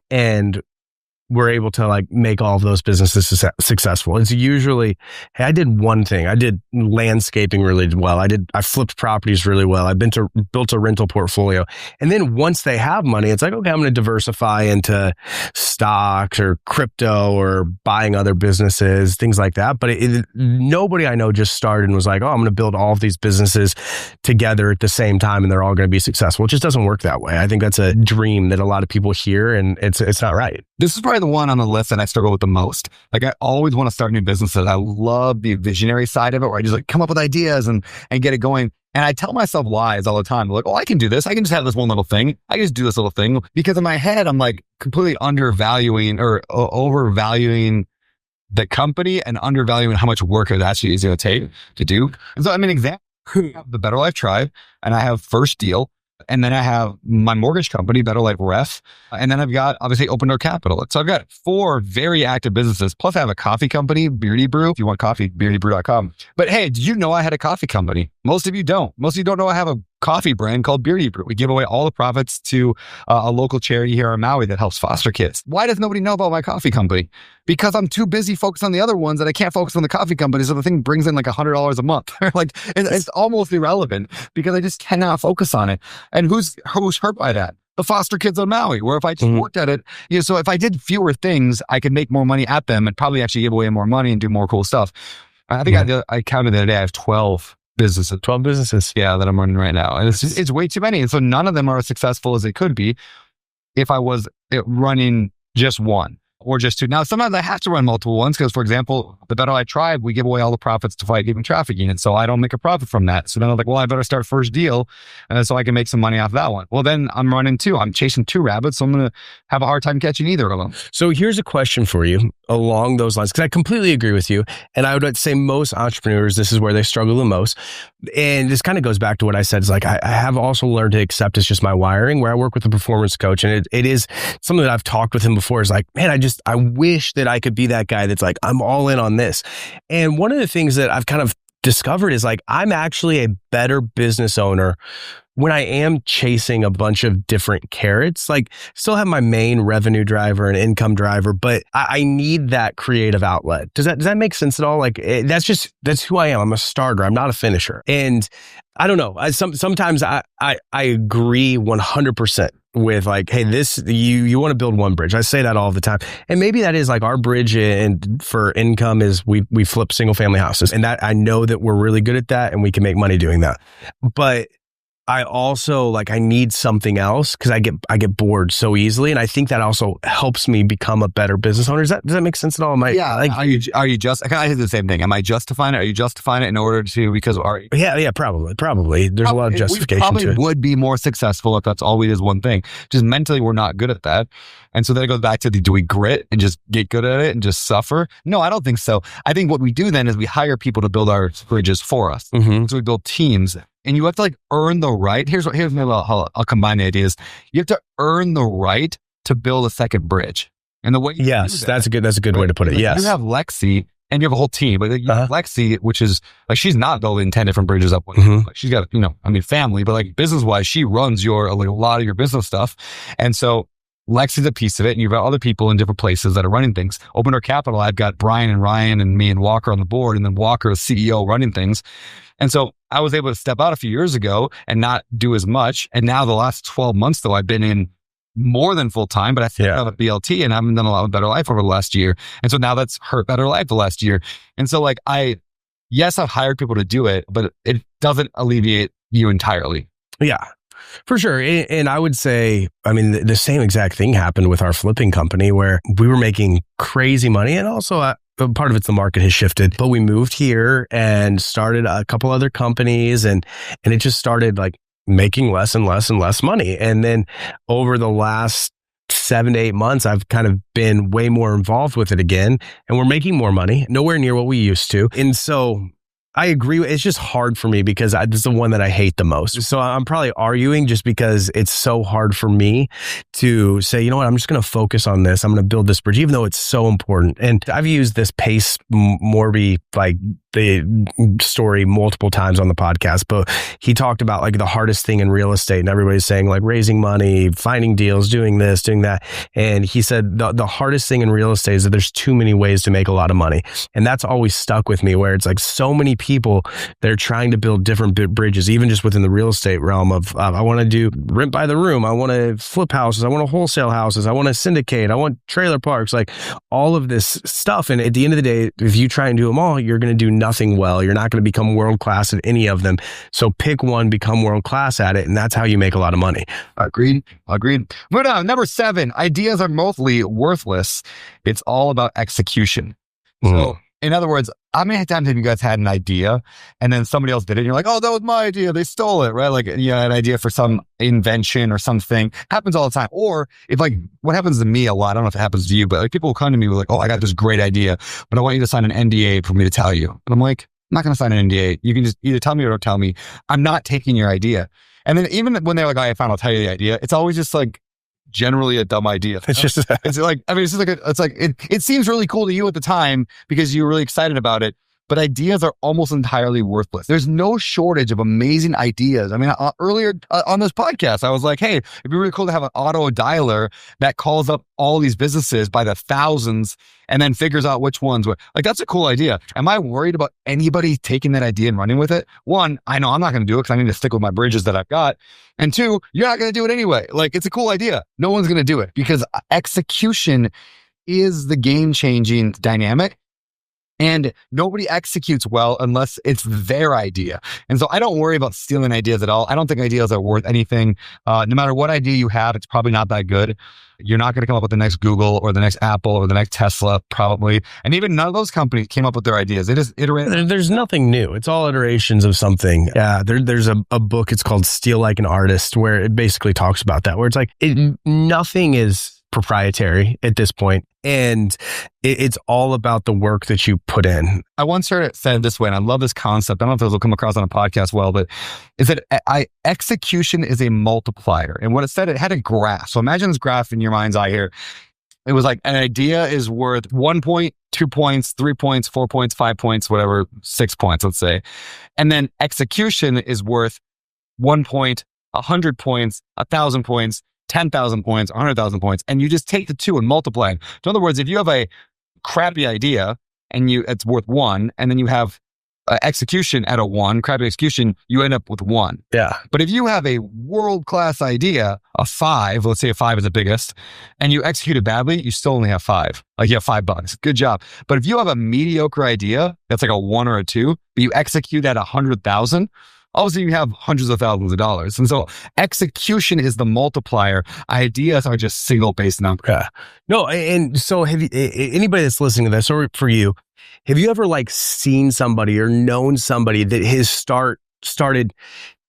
B: and we're able to make all of those businesses successful. It's usually, hey, I did one thing. I did landscaping really well. I flipped properties really well. I built a rental portfolio. And then once they have money, it's like, okay, I'm going to diversify into stocks or crypto or buying other businesses, things like that. But nobody I know just started and was like, oh, I'm going to build all of these businesses together at the same time and they're all going to be successful. It just doesn't work that way. I think that's a dream that a lot of people hear and it's not right.
A: This is probably the one on the list that I struggle with the most. I always want to start new businesses. I love the visionary side of it where I just come up with ideas and get it going. And I tell myself lies all the time. Like, oh, I can do this. I can just have this one little thing. I can just do this little thing. Because in my head, I'm completely undervaluing or overvaluing the company and undervaluing how much work it actually is going to take to do. And so, example, I have the Better Life Tribe and I have First Deal. And then I have my mortgage company, Better Life Ref. And then I've got, obviously, Open Door Capital. So I've got 4 very active businesses. Plus, I have a coffee company, Beardy Brew. If you want coffee, beardybrew.com. But hey, did you know I had a coffee company? Most of you don't. Most of you don't know I have a coffee brand called Beardy Brew. We give away all the profits to a local charity here in Maui that helps foster kids. Why does nobody know about my coffee company? Because I'm too busy focused on the other ones that I can't focus on the coffee company. So the thing brings in $100 a month. It's almost irrelevant because I just cannot focus on it. And who's hurt by that? The foster kids on Maui, where if I just worked at it, so if I did fewer things, I could make more money at them and probably actually give away more money and do more cool stuff. I think I counted the other day, I have 12 businesses.
B: 12 businesses.
A: Yeah, that I'm running right now. And it's way too many. And so none of them are as successful as they could be if I was running just one or just 2. Now, sometimes I have to run multiple ones because, for example, the Better Life Tribe, we give away all the profits to fight human trafficking. And so I don't make a profit from that. So then I'm like, well, I better start First Deal so I can make some money off that one. Well, then I'm running 2. I'm chasing 2 rabbits. So I'm going to have a hard time catching either of them.
B: So here's a question for you along those lines, because I completely agree with you. And I would say most entrepreneurs, this is where they struggle the most. And this kind of goes back to what I said. It's I have also learned to accept it's just my wiring, where I work with a performance coach. And it is something that I've talked with him before is man, I wish that I could be that guy that's I'm all in on this. And one of the things that I've kind of discovered is I'm actually a better business owner when I am chasing a bunch of different carrots. Still have my main revenue driver and income driver, but I need that creative outlet. Does that make sense at all? That's who I am. I'm a starter. I'm not a finisher. And I don't know. Sometimes I agree 100% with hey, this, you want to build one bridge. I say that all the time. And maybe that is our bridge for income is we flip single family houses. And that I know that we're really good at that and we can make money doing that. But I also like I need something else because I get bored so easily, and I think that also helps me become a better business owner. Does that make sense at all?
A: Are you just? I did the same thing. Am I justifying it? Are you justifying it in order to because
B: probably. There's a lot of justification
A: we probably
B: to it.
A: would be more successful if that's always is one thing. Just mentally, we're not good at that, and so then it goes back to do we grit and just get good at it and just suffer? No, I don't think so. I think what we do then is we hire people to build our bridges for us.
B: Mm-hmm.
A: So we build teams. And you have to earn the right. Here's maybe I'll combine the ideas. You have to earn the right to build a second bridge. And the way
B: that's a good way to put it. Yes.
A: You have Lexi and you have a whole team, but you have Lexi, which is she's not building 10 different bridges up.
B: Mm-hmm.
A: She's got, family, but business wise, she runs a lot of your business stuff. And so Lexi's a piece of it, and you've got other people in different places that are running things. Open Door Capital, I've got Brian and Ryan and me and Walker on the board, and then Walker, the CEO, running things. And so I was able to step out a few years ago and not do as much. And now the last 12 months, though, I've been in more than full time, but I still have a BLT and I haven't done a lot of Better Life over the last year. And so now that's hurt Better Life the last year. And so I've hired people to do it, but it doesn't alleviate you entirely.
B: Yeah. For sure. And I would say, the same exact thing happened with our flipping company where we were making crazy money. And also part of it's the market has shifted, but we moved here and started a couple other companies and it just started making less and less and less money. And then over the last 7 to 8 months, I've kind of been way more involved with it again, and we're making more money, nowhere near what we used to. And so I agree. It's just hard for me because this is the one that I hate the most. So I'm probably arguing just because it's so hard for me to say, you know what, I'm just going to focus on this. I'm going to build this bridge, even though it's so important. And I've used this Pace Morby, the story multiple times on the podcast, but he talked about the hardest thing in real estate, and everybody's saying raising money, finding deals, doing this, doing that. And he said the hardest thing in real estate is that there's too many ways to make a lot of money. And that's always stuck with me, where it's so many people that are trying to build different bridges, even just within the real estate realm of, I want to do rent by the room. I want to flip houses. I want to wholesale houses. I want to syndicate. I want trailer parks, all of this stuff. And at the end of the day, if you try and do them all, you're going to do nothing well. You're not going to become world-class at any of them. So pick one, become world-class at it. And that's how you make a lot of money.
A: Agreed. Moving on. Number 7, ideas are mostly worthless. It's all about execution. So in other words, how many times have you guys had an idea and then somebody else did it and you're like, oh, that was my idea. They stole it, right? An idea for some invention or something. Happens all the time. Or if what happens to me a lot, I don't know if it happens to you, but people will come to me with oh, I got this great idea, but I want you to sign an NDA for me to tell you. And I'm like, I'm not going to sign an NDA. You can just either tell me or don't tell me. I'm not taking your idea. And then even when they're all right, fine, I'll tell you the idea. It's always just generally a dumb idea.
B: It's just,
A: it seems really cool to you at the time because you were really excited about it, but ideas are almost entirely worthless. There's no shortage of amazing ideas. Earlier on this podcast, I was like, hey, it'd be really cool to have an auto dialer that calls up all these businesses by the thousands and then figures out which ones were. That's a cool idea. Am I worried about anybody taking that idea and running with it? One, I know I'm not going to do it because I need to stick with my bridges that I've got. And two, you're not going to do it anyway. It's a cool idea. No one's going to do it because execution is the game-changing dynamic. And nobody executes well unless it's their idea. And so I don't worry about stealing ideas at all. I don't think ideas are worth anything. No matter what idea you have, it's probably not that good. You're not going to come up with the next Google or the next Apple or the next Tesla, probably. And even none of those companies came up with their ideas. They just iterate.
B: There's nothing new. It's all iterations of something. Yeah, there's a book, it's called Steal Like an Artist, where it basically talks about that, where it's nothing is proprietary at this point, and it's all about the work that you put in.
A: I once heard it said this way, and I love this concept. I don't know if this will come across on a podcast well, but is that execution is a multiplier. And what it said, it had a graph. So imagine this graph in your mind's eye here. It was an idea is worth 1 point, 2 points, 3 points, 4 points, 5 points, whatever, 6 points, let's say. And then execution is worth 1 point, 100 points, 1,000 points, 10,000 points, 100,000 points, and you just take the two and multiply it. In other words, if you have a crappy idea and it's worth 1, and then you have execution at a 1, crappy execution, you end up with 1.
B: Yeah.
A: But if you have a world-class idea, a 5, let's say a 5 is the biggest, and you execute it badly, you still only have 5. You have $5. Good job. But if you have a mediocre idea, that's a 1 or a 2, but you execute at 100,000, all of a sudden you have hundreds of thousands of dollars. And so execution is the multiplier. Ideas are just single-based numbers.
B: Yeah. No, and so have you, anybody that's listening to this, or for you, have you ever like seen somebody or known somebody that has started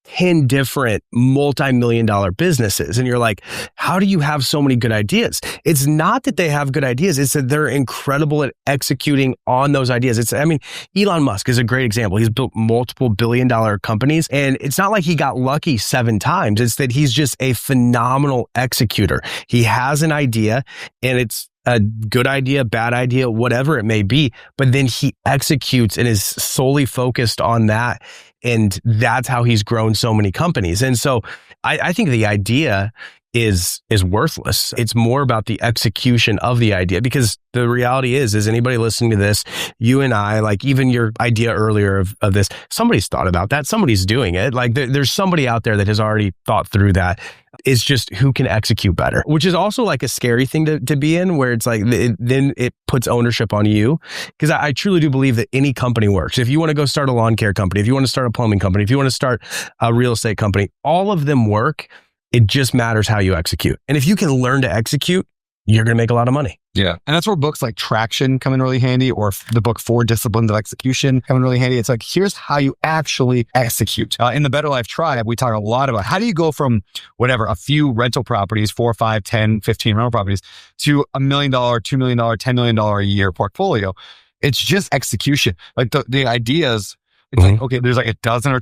B: 10 different multi-million dollar businesses? And you're like, how do you have so many good ideas? It's not that they have good ideas. It's that they're incredible at executing on those ideas. Elon Musk is a great example. He's built multiple billion-dollar companies, and it's not like he got lucky 7 times. It's that he's just a phenomenal executor. He has an idea, and it's a good idea, bad idea, whatever it may be, but then he executes and is solely focused on that. And that's how he's grown so many companies. And so I think the idea is worthless. It's more about the execution of the idea, because the reality is anybody listening to this, you and I, like even your idea earlier of this, somebody's thought about that. Somebody's doing it. Like there's somebody out there that has already thought through that. It's just who can execute better, which is also like a scary thing to be in, where it's like, then it puts ownership on you. Because I truly do believe that any company works. If you want to go start a lawn care company, if you want to start a plumbing company, if you want to start a real estate company, all of them work. It just matters how you execute. And if you can learn to execute, you're going to make a lot of money.
A: Yeah. And that's where books like Traction come in really handy, or the book 4 Disciplines of Execution come in really handy. It's like, here's how you actually execute. In the Better Life Tribe, we talk a lot about how do you go from whatever, a few rental properties, 4, 5, 10, 15 rental properties, to $1 million, $2 million, $10 million a year portfolio. It's just execution. Like the ideas, it's like, okay, there's like a dozen or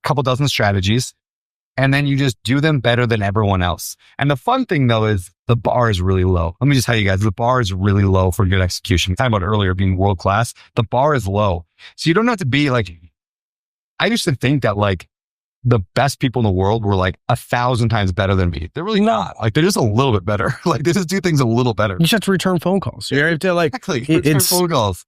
A: couple dozen strategies. And then you just do them better than everyone else. And the fun thing though is the bar is really low. Let me just tell you guys, the bar is really low for good execution. We talked about earlier being world class. The bar is low. So you don't have to be like, I used to think that like the best people in the world were like 1,000 times better than me. They're really not. Like they're just a little bit better. Like they just do things a little better.
B: You just have to return phone calls. You have to like,
A: exactly. Return phone calls.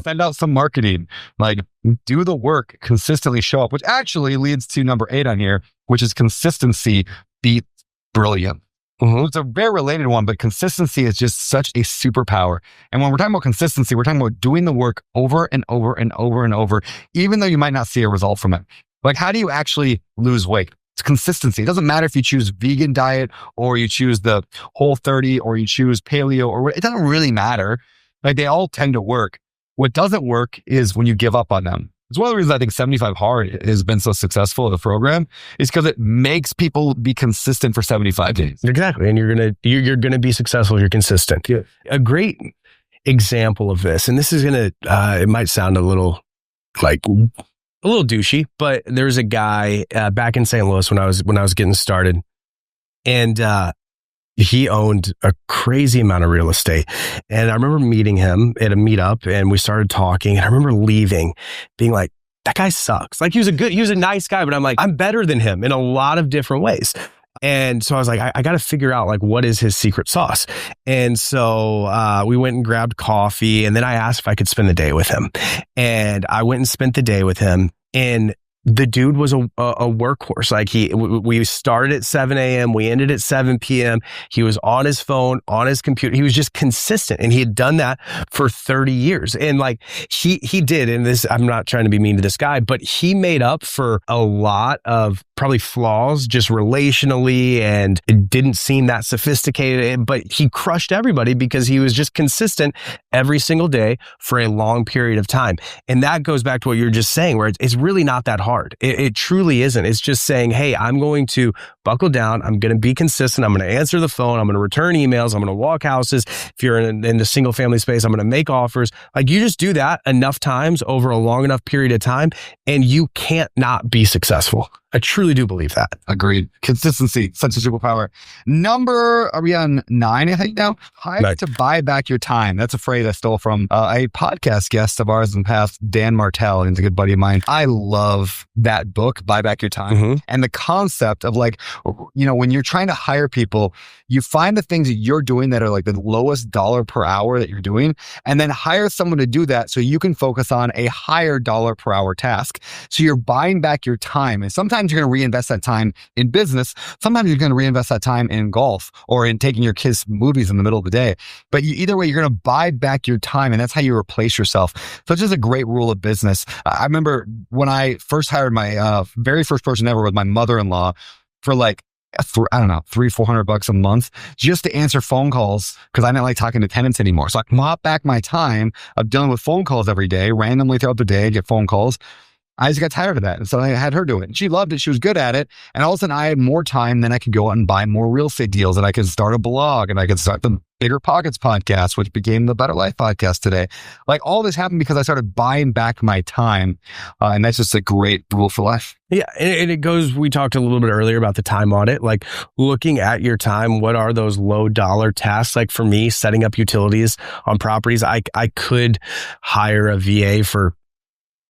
A: Send out some marketing, like do the work, consistently show up, which actually leads to number 8 on here, which is consistency beats brilliance. It's a very related one, but consistency is just such a superpower. And when we're talking about consistency, we're talking about doing the work over and over and over and over, even though you might not see a result from it. Like, how do you actually lose weight? It's consistency. It doesn't matter if you choose vegan diet or you choose the Whole30 or you choose paleo or what, it doesn't really matter. Like they all tend to work. What doesn't work is when you give up on them. It's one of the reasons I think 75 Hard has been so successful as a program, is because it makes people be consistent for 75 days.
B: Exactly. And you're gonna be successful if you're consistent. Yeah. A great example of this, and this is it might sound a little douchey, but there's a guy back in St. Louis when I was getting started, and he owned a crazy amount of real estate. And I remember meeting him at a meetup and we started talking, and I remember leaving being like, that guy sucks. Like he was a nice guy, but I'm like, I'm better than him in a lot of different ways. And so I was like, I got to figure out like, what is his secret sauce? And so we went and grabbed coffee, and then I asked if I could spend the day with him, and I went and spent the day with him. And the dude was a workhorse. Like we started at 7 a.m. We ended at 7 p.m. He was on his phone, on his computer. He was just consistent, and he had done that for 30 years. And like he did, and this, I'm not trying to be mean to this guy, but he made up for a lot of probably flaws just relationally, and it didn't seem that sophisticated, but he crushed everybody because he was just consistent every single day for a long period of time. And that goes back to what you're just saying, where it's really not that hard. It truly isn't. It's just saying, hey, I'm going to buckle down. I'm going to be consistent. I'm going to answer the phone. I'm going to return emails. I'm going to walk houses. If you're in the single family space, I'm going to make offers. Like you just do that enough times over a long enough period of time, and you can't not be successful. I truly do believe that.
A: Agreed. Consistency, such a superpower. Are we on 9, I think now? Hire to buy back your time. That's a phrase I stole from a podcast guest of ours in the past, Dan Martell, and he's a good buddy of mine. I love that book, Buy Back Your Time. And the concept of like, when you're trying to hire people, you find the things that you're doing that are like the lowest dollar per hour that you're doing, and then hire someone to do that so you can focus on a higher dollar per hour task. So you're buying back your time. And sometimes sometimes you're going to reinvest that time in business. Sometimes you're going to reinvest that time in golf or in taking your kids to movies in the middle of the day. But either way, you're going to buy back your time, and that's how you replace yourself. So it's just a great rule of business. I remember when I first hired my very first person ever with my mother-in-law for like, I don't know, $300-400 a month just to answer phone calls because I didn't like talking to tenants anymore. So I bought back my time of dealing with phone calls every day, randomly throughout the day, get phone calls. I just got tired of that. And so I had her do it. And she loved it. She was good at it. And all of a sudden I had more time, then I could go out and buy more real estate deals, and I could start a blog, and I could start the Bigger Pockets podcast, which became the Better Life podcast today. Like, all this happened because I started buying back my time. And that's just a great rule for life.
B: Yeah. And it goes, we talked a little bit earlier about the time audit, like looking at your time. What are those low dollar tasks? Like for me, setting up utilities on properties, I could hire a VA for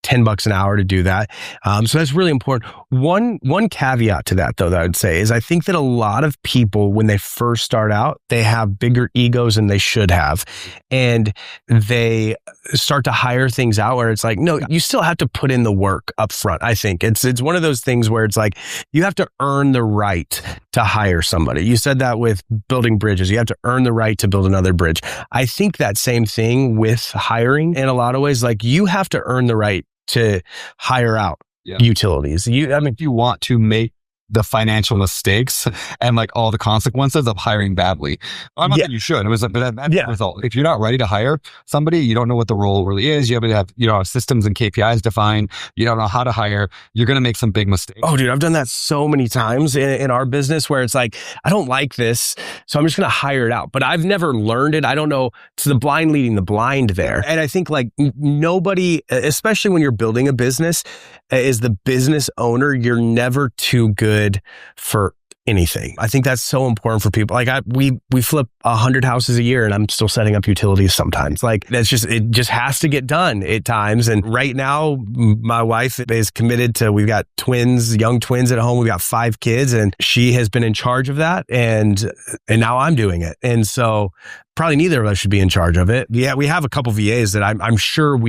B: $10 an hour to do that. So that's really important. One caveat to that, though, that I would say is I think that a lot of people, when they first start out, they have bigger egos than they should have. And they start to hire things out where it's like, no, you still have to put in the work up front. I think it's one of those things where it's like, you have to earn the right to hire somebody. You said that with building bridges. You have to earn the right to build another bridge. I think that same thing with hiring in a lot of ways, like you have to earn the right to hire out utilities.
A: If you want to make the financial mistakes and like all the consequences of hiring badly, I'm not saying you should. It was that's the result. If you're not ready to hire somebody, you don't know what the role really is. You have to have systems and KPIs defined. You don't know how to hire. You're going to make some big mistakes.
B: Oh, dude, I've done that so many times in our business where it's like, I don't like this, so I'm just going to hire it out. But I've never learned it. I don't know. It's the blind leading the blind there. And I think like nobody, especially when you're building a business, is the business owner, you're never too good for anything. I think that's so important for people. Like we flip 100 houses a year and I'm still setting up utilities sometimes. Like it just has to get done at times. And right now my wife is committed to, we've got young twins at home. We've got 5 kids and she has been in charge of that. And now I'm doing it. And so probably neither of us should be in charge of it. Yeah, we have a couple VAs that I'm sure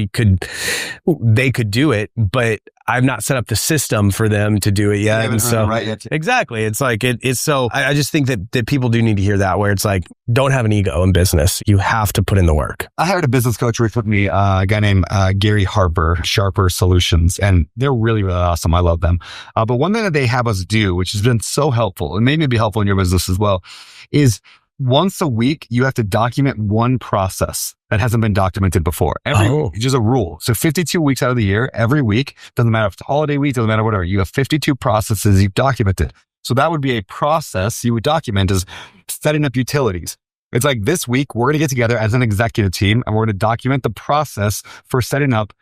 B: they could do it, but I've not set up the system for them to do it yet. And so exactly, it's like it's so. I just think that people do need to hear that, where it's like, don't have an ego in business. You have to put in the work.
A: I hired a business coach with me, a guy named Gary Harper, Sharper Solutions, and they're really, really awesome. I love them. But one thing that they have us do, which has been so helpful, and maybe be helpful in your business as well, is once a week, you have to document one process that hasn't been documented before. It's just a rule. So 52 weeks out of the year, every week, doesn't matter if it's holiday week, doesn't matter whatever, you have 52 processes you've documented. So that would be a process you would document as setting up utilities. It's like this week, we're going to get together as an executive team and we're going to document the process for setting up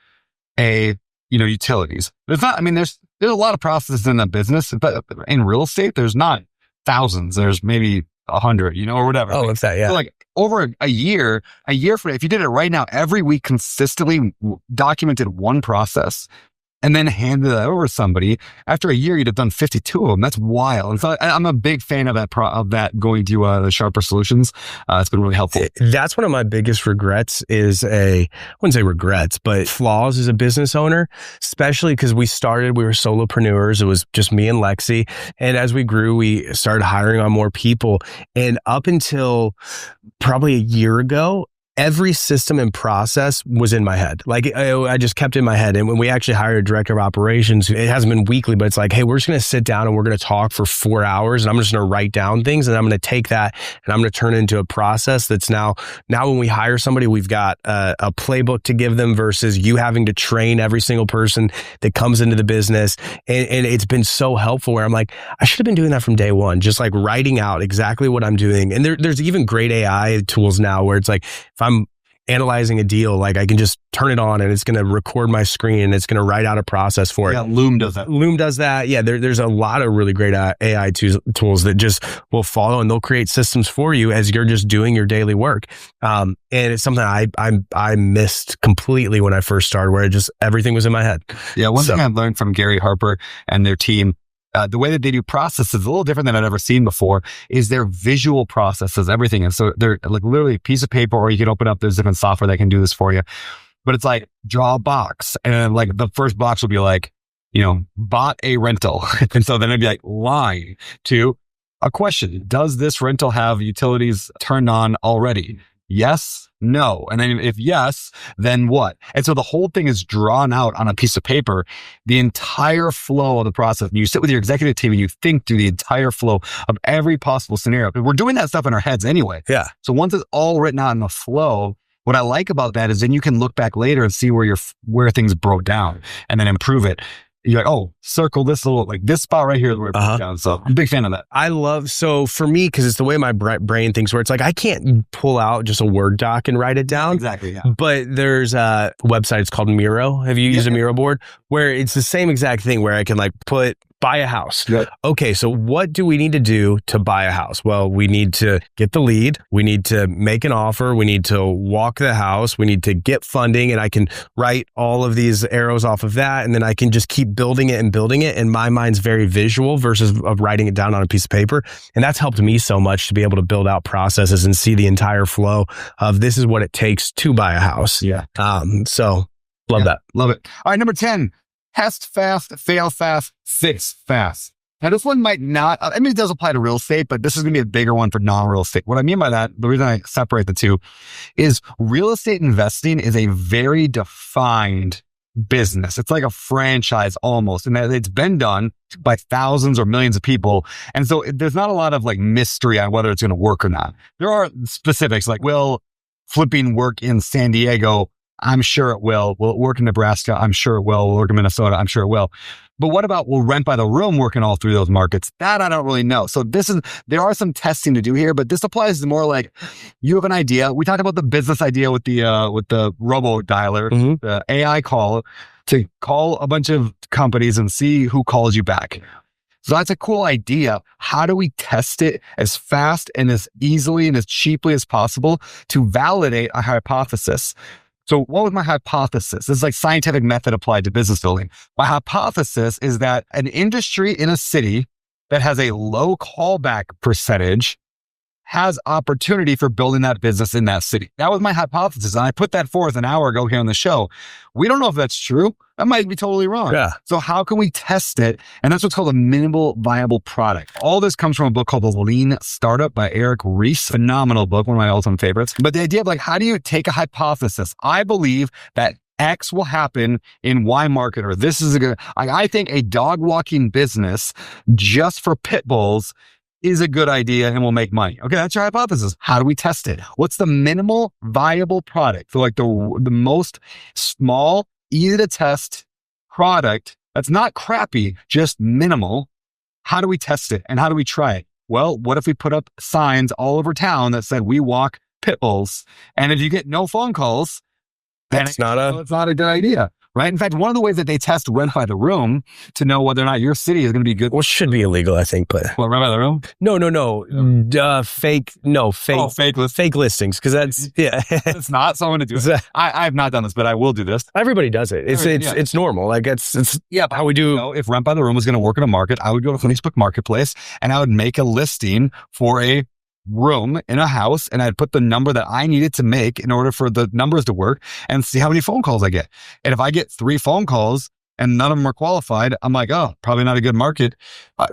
A: utilities. There's a lot of processes in a business, but in real estate, there's not thousands. There's maybe 100, or whatever.
B: Oh, what's that? Yeah.
A: So like over a year from if you did it right now, every week consistently documented one process and then handed that over to somebody, after a year, you'd have done 52 of them. That's wild. And so I'm a big fan of that going to the Sharper Solutions. It's been really helpful.
B: That's one of my biggest regrets I wouldn't say regrets, but flaws as a business owner, especially because we were solopreneurs. It was just me and Lexi. And as we grew, we started hiring on more people. And up until probably a year ago, every system and process was in my head. Like I just kept in my head. And when we actually hired a director of operations, it hasn't been weekly, but it's like, hey, we're just going to sit down and we're going to talk for 4 hours and I'm just going to write down things and I'm going to take that and I'm going to turn it into a process that's now when we hire somebody, we've got a playbook to give them versus you having to train every single person that comes into the business. And it's been so helpful where I'm like, I should have been doing that from day one, just like writing out exactly what I'm doing. And there's even great AI tools now where it's like, if I'm analyzing a deal, like I can just turn it on and it's going to record my screen and it's going to write out a process for it.
A: Yeah, Loom does that.
B: Yeah, there's a lot of really great AI tools that just will follow and they'll create systems for you as you're just doing your daily work. And it's something I missed completely when I first started, where everything was in my head.
A: Yeah, one thing I've learned from Gary Harper and their team, the way that they do processes is a little different than I'd ever seen before, is their visual processes, everything. And so they're like literally a piece of paper, or you can open up, there's different software that can do this for you. But it's like, draw a box. And like the first box will be like, bought a rental. And so then it'd be like lying to a question. Does this rental have utilities turned on already? Yes, no. And then if yes, then what? And so the whole thing is drawn out on a piece of paper, the entire flow of the process. And you sit with your executive team and you think through the entire flow of every possible scenario. We're doing that stuff in our heads anyway.
B: Yeah.
A: So once it's all written out in the flow, what I like about that is then you can look back later and see where things broke down and then improve it. You're like, oh, circle this little, like this spot right here is where it broke down. So I'm a big fan of that.
B: So for me, because it's the way my brain thinks, where it's like, I can't pull out just a Word doc and write it down.
A: Exactly, yeah.
B: But there's a website, it's called Miro. Have you used a Miro board? Where it's the same exact thing where I can like buy a house.
A: Yep.
B: Okay, so what do we need to do to buy a house? Well, we need to get the lead. We need to make an offer. We need to walk the house. We need to get funding. And I can write all of these arrows off of that. And then I can just keep building it and building it. And my mind's very visual versus of writing it down on a piece of paper. And that's helped me so much to be able to build out processes and see the entire flow of this is what it takes to buy a house.
A: Yeah.
B: So love that.
A: Love it. All right. Number 10. Test fast, fail fast, fix fast. Now, this one might not, it does apply to real estate, but this is going to be a bigger one for non-real estate. What I mean by that, the reason I separate the two is real estate investing is a very defined business. It's like a franchise almost, and it's been done by thousands or millions of people. And so there's not a lot of like mystery on whether it's going to work or not. There are specifics like, will flipping work in San Diego? I'm sure it will. Will it work in Nebraska? I'm sure it will. Will it work in Minnesota? I'm sure it will. But what about will rent by the room work in all three of those markets? That I don't really know. So there are some testing to do here, but this applies to more like you have an idea. We talked about the business idea with the robo dialer, the AI call to call a bunch of companies and see who calls you back. So that's a cool idea. How do we test it as fast and as easily and as cheaply as possible to validate a hypothesis? So what was my hypothesis? This is like scientific method applied to business building. My hypothesis is that an industry in a city that has a low callback percentage has opportunity for building that business in that city. That was my hypothesis. And I put that forth an hour ago here on the show. We don't know if that's true. That might be totally wrong.
B: Yeah.
A: So how can we test it? And that's what's called a minimal viable product. All this comes from a book called The Lean Startup by Eric Ries. Phenomenal book, one of my all-time favorites. But the idea of like, how do you take a hypothesis? I believe that X will happen in Y market, or this is I think a dog walking business just for pit bulls is a good idea and will make money. Okay, that's your hypothesis. How do we test it? What's the minimal viable product? So like the most small, easy to test product that's not crappy, just minimal. How do we test it and how do we try it? Well, what if we put up signs all over town that said we walk pit bulls? And if you get no phone calls, then it's not a good idea. Right. In fact, one of the ways that they test rent by the room to know whether or not your city is going to be good.
B: Well, should be illegal, I think, but.
A: Well, rent by the room?
B: No. Fake listings. Cause that's, yeah.
A: It's not. So I'm going to do it. I have not done this, but I will do this.
B: Everybody does it. It's normal. Like it's how we do.
A: If rent by the room was going to work in a market, I would go to Facebook Marketplace and I would make a listing for a room in a house, and I'd put the number that I needed to make in order for the numbers to work and see how many phone calls I get. And if I get 3 phone calls and none of them are qualified, I'm like, oh, probably not a good market.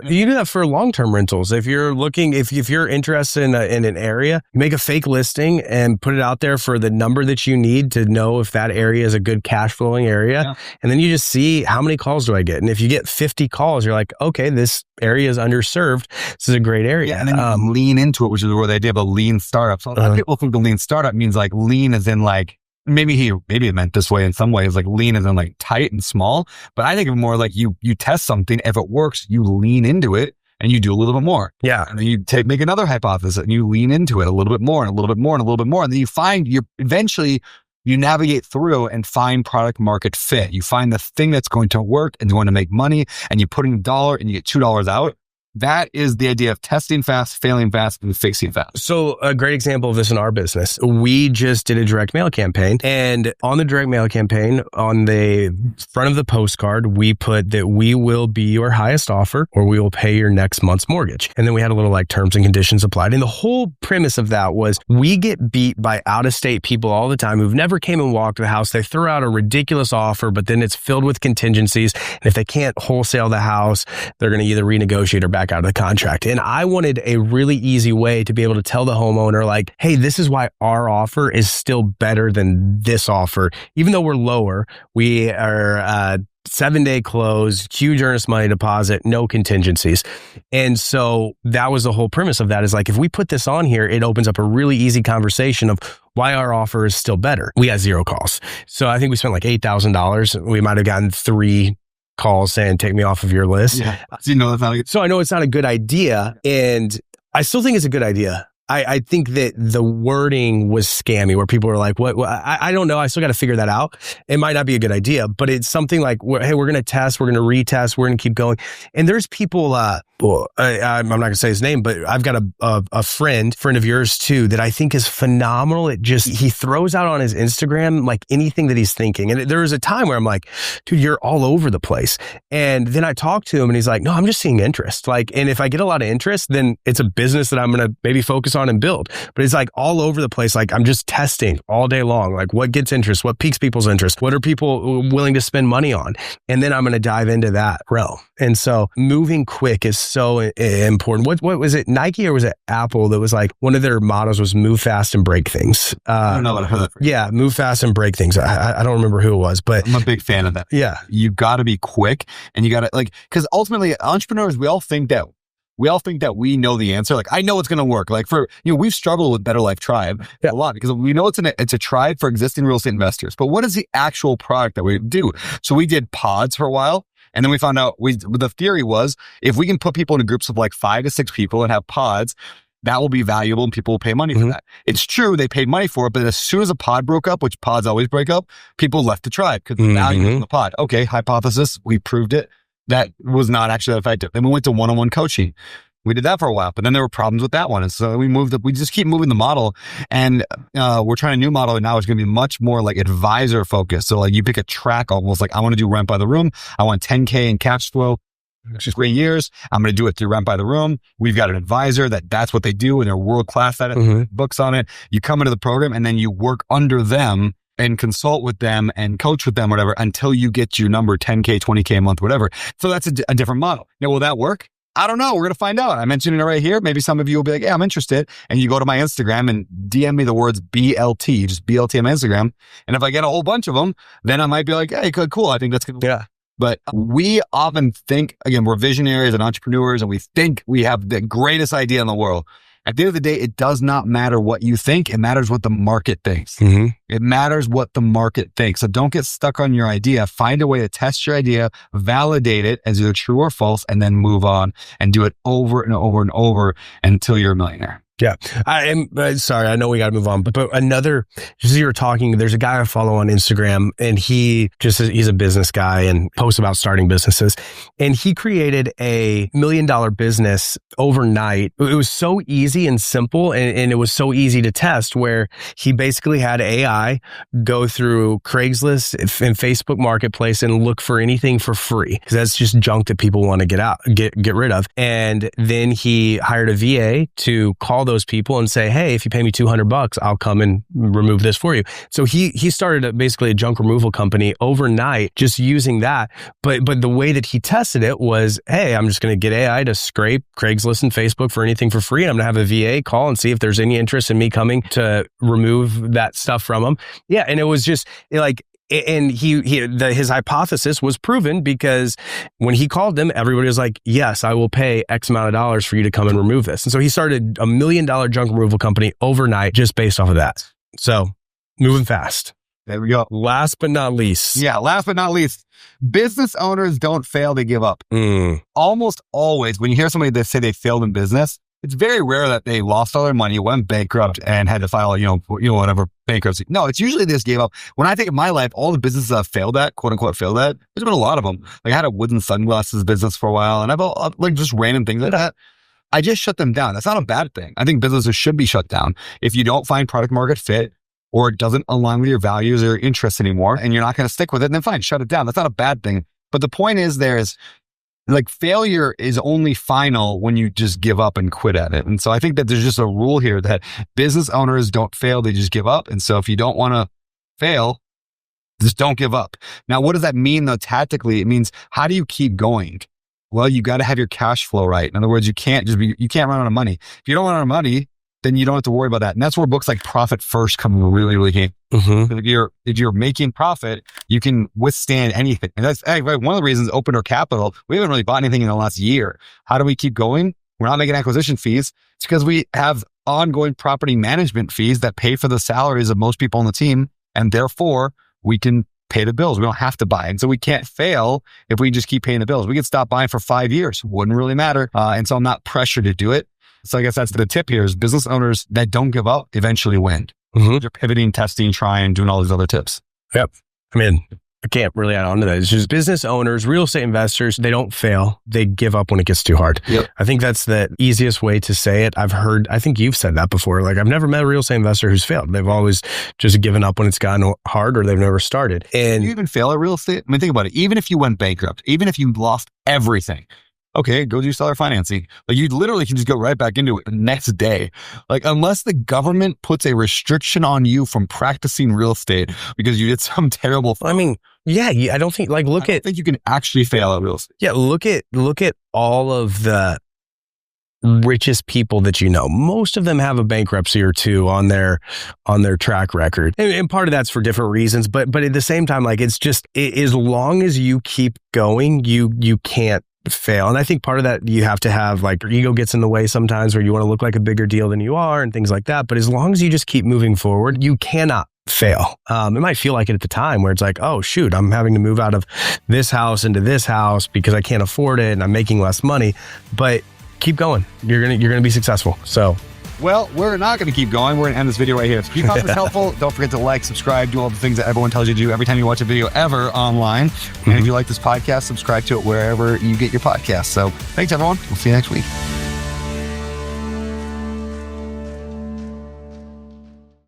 B: You do that for long-term rentals. If you're looking, if you're interested in an area, make a fake listing and put it out there for the number that you need to know if that area is a good cash flowing area. Yeah. And then you just see how many calls do I get. And if you get 50 calls, you're like, okay, this area is underserved. This is a great area.
A: Yeah, and then you lean into it, which is where the idea of a lean startup. So a lot of people think the lean startup means like lean as in like, maybe it meant this way in some ways, like lean as in like tight and small. But I think of it more like you test something. If it works, you lean into it and you do a little bit more.
B: Yeah.
A: And then you make another hypothesis and you lean into it a little bit more and a little bit more and a little bit more. And then you find eventually you navigate through and find product market fit. You find the thing that's going to work and going to make money, and you put in $1 and you get $2 out. That is the idea of testing fast, failing fast, and fixing fast.
B: So a great example of this in our business, we just did a direct mail campaign, and on the direct mail campaign, on the front of the postcard, we put that we will be your highest offer or we will pay your next month's mortgage. And then we had a little like terms and conditions applied. And the whole premise of that was we get beat by out-of-state people all the time who've never came and walked the house. They throw out a ridiculous offer, but then it's filled with contingencies. And if they can't wholesale the house, they're going to either renegotiate or back out of the contract. And I wanted a really easy way to be able to tell the homeowner like, hey, this is why our offer is still better than this offer. Even though we're lower, we are 7-day close, huge earnest money deposit, no contingencies. And so that was the whole premise of that is like, if we put this on here, it opens up a really easy conversation of why our offer is still better. We got 0 calls. So I think we spent like $8,000. We might have gotten 3 calls saying, take me off of your list.
A: Yeah. So you know that's not a good.
B: So I know it's not a good idea. And I still think it's a good idea. I think that the wording was scammy where people were like, what? I don't know. I still got to figure that out. It might not be a good idea, but it's something like, hey, we're going to test, we're going to retest, we're going to keep going. And there's people, I'm not going to say his name, but I've got a friend of yours too, that I think is phenomenal. He throws out on his Instagram, like anything that he's thinking. And there was a time where I'm like, dude, you're all over the place. And then I talked to him and he's like, no, I'm just seeing interest. Like, and if I get a lot of interest, then it's a business that I'm going to maybe focus on and build. But it's like all over the place. Like I'm just testing all day long. Like what gets interest, what piques people's interest, what are people willing to spend money on? And then I'm going to dive into that realm. And so moving quick is so important. What was it, Nike or was it Apple that was like, one of their mottos was move fast and break things.
A: I don't know what I heard that.
B: Yeah, move fast and break things. I don't remember who it was, but
A: I'm a big fan of that.
B: Yeah.
A: You got to be quick and you got to like, because ultimately entrepreneurs, we all think that we know the answer. Like, I know it's going to work. Like we've struggled with Better Life Tribe a lot because we know it's a tribe for existing real estate investors. But what is the actual product that we do? So we did pods for a while. And then we found out the theory was if we can put people into groups of like 5 to 6 people and have pods, that will be valuable and people will pay money for that. It's true. They paid money for it. But as soon as a pod broke up, which pods always break up, people left the tribe because the value in the pod. Okay. Hypothesis. We proved it. That was not actually effective. Then we went to one-on-one coaching. We did that for a while, but then there were problems with that one. And so we just keep moving the model and we're trying a new model. And now it's going to be much more like advisor focused. So like you pick a track almost like I want to do rent by the room. I want 10K in cash flow, 3 years. I'm going to do it through rent by the room. We've got an advisor that's what they do and they're world class at it. Books on it. You come into the program and then you work under them and consult with them and coach with them, whatever, until you get your number 10K, 20K a month, whatever. So that's a different model. Now, will that work? I don't know. We're going to find out. I mentioned it right here. Maybe some of you will be like, yeah, I'm interested. And you go to my Instagram and DM me the words BLT, just BLT on my Instagram. And if I get a whole bunch of them, then I might be like, hey, cool. I think that's going to work. But we often think, again, we're visionaries and entrepreneurs and we think we have the greatest idea in the world. At the end of the day, it does not matter what you think. It matters what the market thinks. It matters what the market thinks. So don't get stuck on your idea. Find a way to test your idea, validate it as either true or false, and then move on and do it over and over and over until you're a millionaire.
B: Yeah. I am sorry. I know we got to move on, but another, just as you were talking, there's a guy I follow on Instagram and he's a business guy and posts about starting businesses. And he created a $1 million business overnight. It was so easy and simple. And it was so easy to test where he basically had AI go through Craigslist and Facebook Marketplace and look for anything for free. Cause that's just junk that people want to get rid of. And then he hired a VA to call those people and say, hey, if you pay me $200, I'll come and remove this for you. So he started basically a junk removal company overnight just using that. But the way that he tested it was, hey, I'm just going to get AI to scrape Craigslist and Facebook for anything for free. And I'm going to have a VA call and see if there's any interest in me coming to remove that stuff from them. Yeah. And it was just like, and his hypothesis was proven because when he called them, everybody was like, yes, I will pay X amount of dollars for you to come and remove this. And so he started a $1 million junk removal company overnight just based off of that. So moving fast.
A: There we go.
B: Last but not least.
A: Yeah. Last but not least, business owners don't fail, they give up. Almost always when you hear somebody that say they failed in business, It's very rare that they lost all their money, went bankrupt, and had to file, whatever bankruptcy. No, it's usually they just gave up. When I think of my life, all the businesses I've failed at, quote unquote, failed at, there's been a lot of them. Like I had a wooden sunglasses business for a while, and I've like just random things like that. I just shut them down. That's not a bad thing. I think businesses should be shut down. If you don't find product market fit or it doesn't align with your values or your interests anymore, and you're not going to stick with it, then fine, shut it down. That's not a bad thing. But the point is like failure is only final when you just give up and quit at it. And so I think that there's just a rule here that business owners don't fail, they just give up. And so if you don't want to fail, just don't give up. Now, what does that mean though? Tactically, it means how do you keep going? Well, you got to have your cash flow right. In other words, you can't run out of money. If you don't run out of money, then you don't have to worry about that. And that's where books like Profit First come really, really handy. If you're making profit, you can withstand anything. And that's one of the reasons Open Door Capital, we haven't really bought anything in the last year. How do we keep going? We're not making acquisition fees. It's because we have ongoing property management fees that pay for the salaries of most people on the team. And therefore, we can pay the bills. We don't have to buy. And so we can't fail if we just keep paying the bills. We could stop buying for 5 years. Wouldn't really matter. And so I'm not pressured to do it. So I guess that's the tip here is business owners that don't give up eventually win. They're pivoting, testing, trying, doing all these other tips.
B: Yep. I mean, I can't really add on to that. It's just business owners, real estate investors, they don't fail. They give up when it gets too hard.
A: Yep.
B: I think that's the easiest way to say it. I think you've said that before. Like I've never met a real estate investor who's failed. They've always just given up when it's gotten hard or they've never started. And
A: you even fail at real estate? I mean, think about it. Even if you went bankrupt, even if you lost everything, okay, go do seller financing. Like you literally can just go right back into it the next day. Like unless the government puts a restriction on you from practicing real estate because you did some terrible.
B: I mean, yeah, I don't think like
A: I think you can actually fail at real estate.
B: Yeah, look at all of the richest people that you know. Most of them have a bankruptcy or two on their track record, and part of that's for different reasons. But at the same time, like it's just as long as you keep going, you can't fail. And I think part of that you have to have like your ego gets in the way sometimes where you want to look like a bigger deal than you are and things like that. But as long as you just keep moving forward, you cannot fail. It might feel like it at the time where it's like, oh shoot, I'm having to move out of this house into this house because I can't afford it and I'm making less money, but keep going. You're going to be successful. So
A: well, we're not going to keep going. We're going to end this video right here. If you found this helpful, don't forget to like, subscribe, do all the things that everyone tells you to do every time you watch a video ever online. And if you like this podcast, subscribe to it wherever you get your podcasts. So thanks, everyone. We'll see you next week.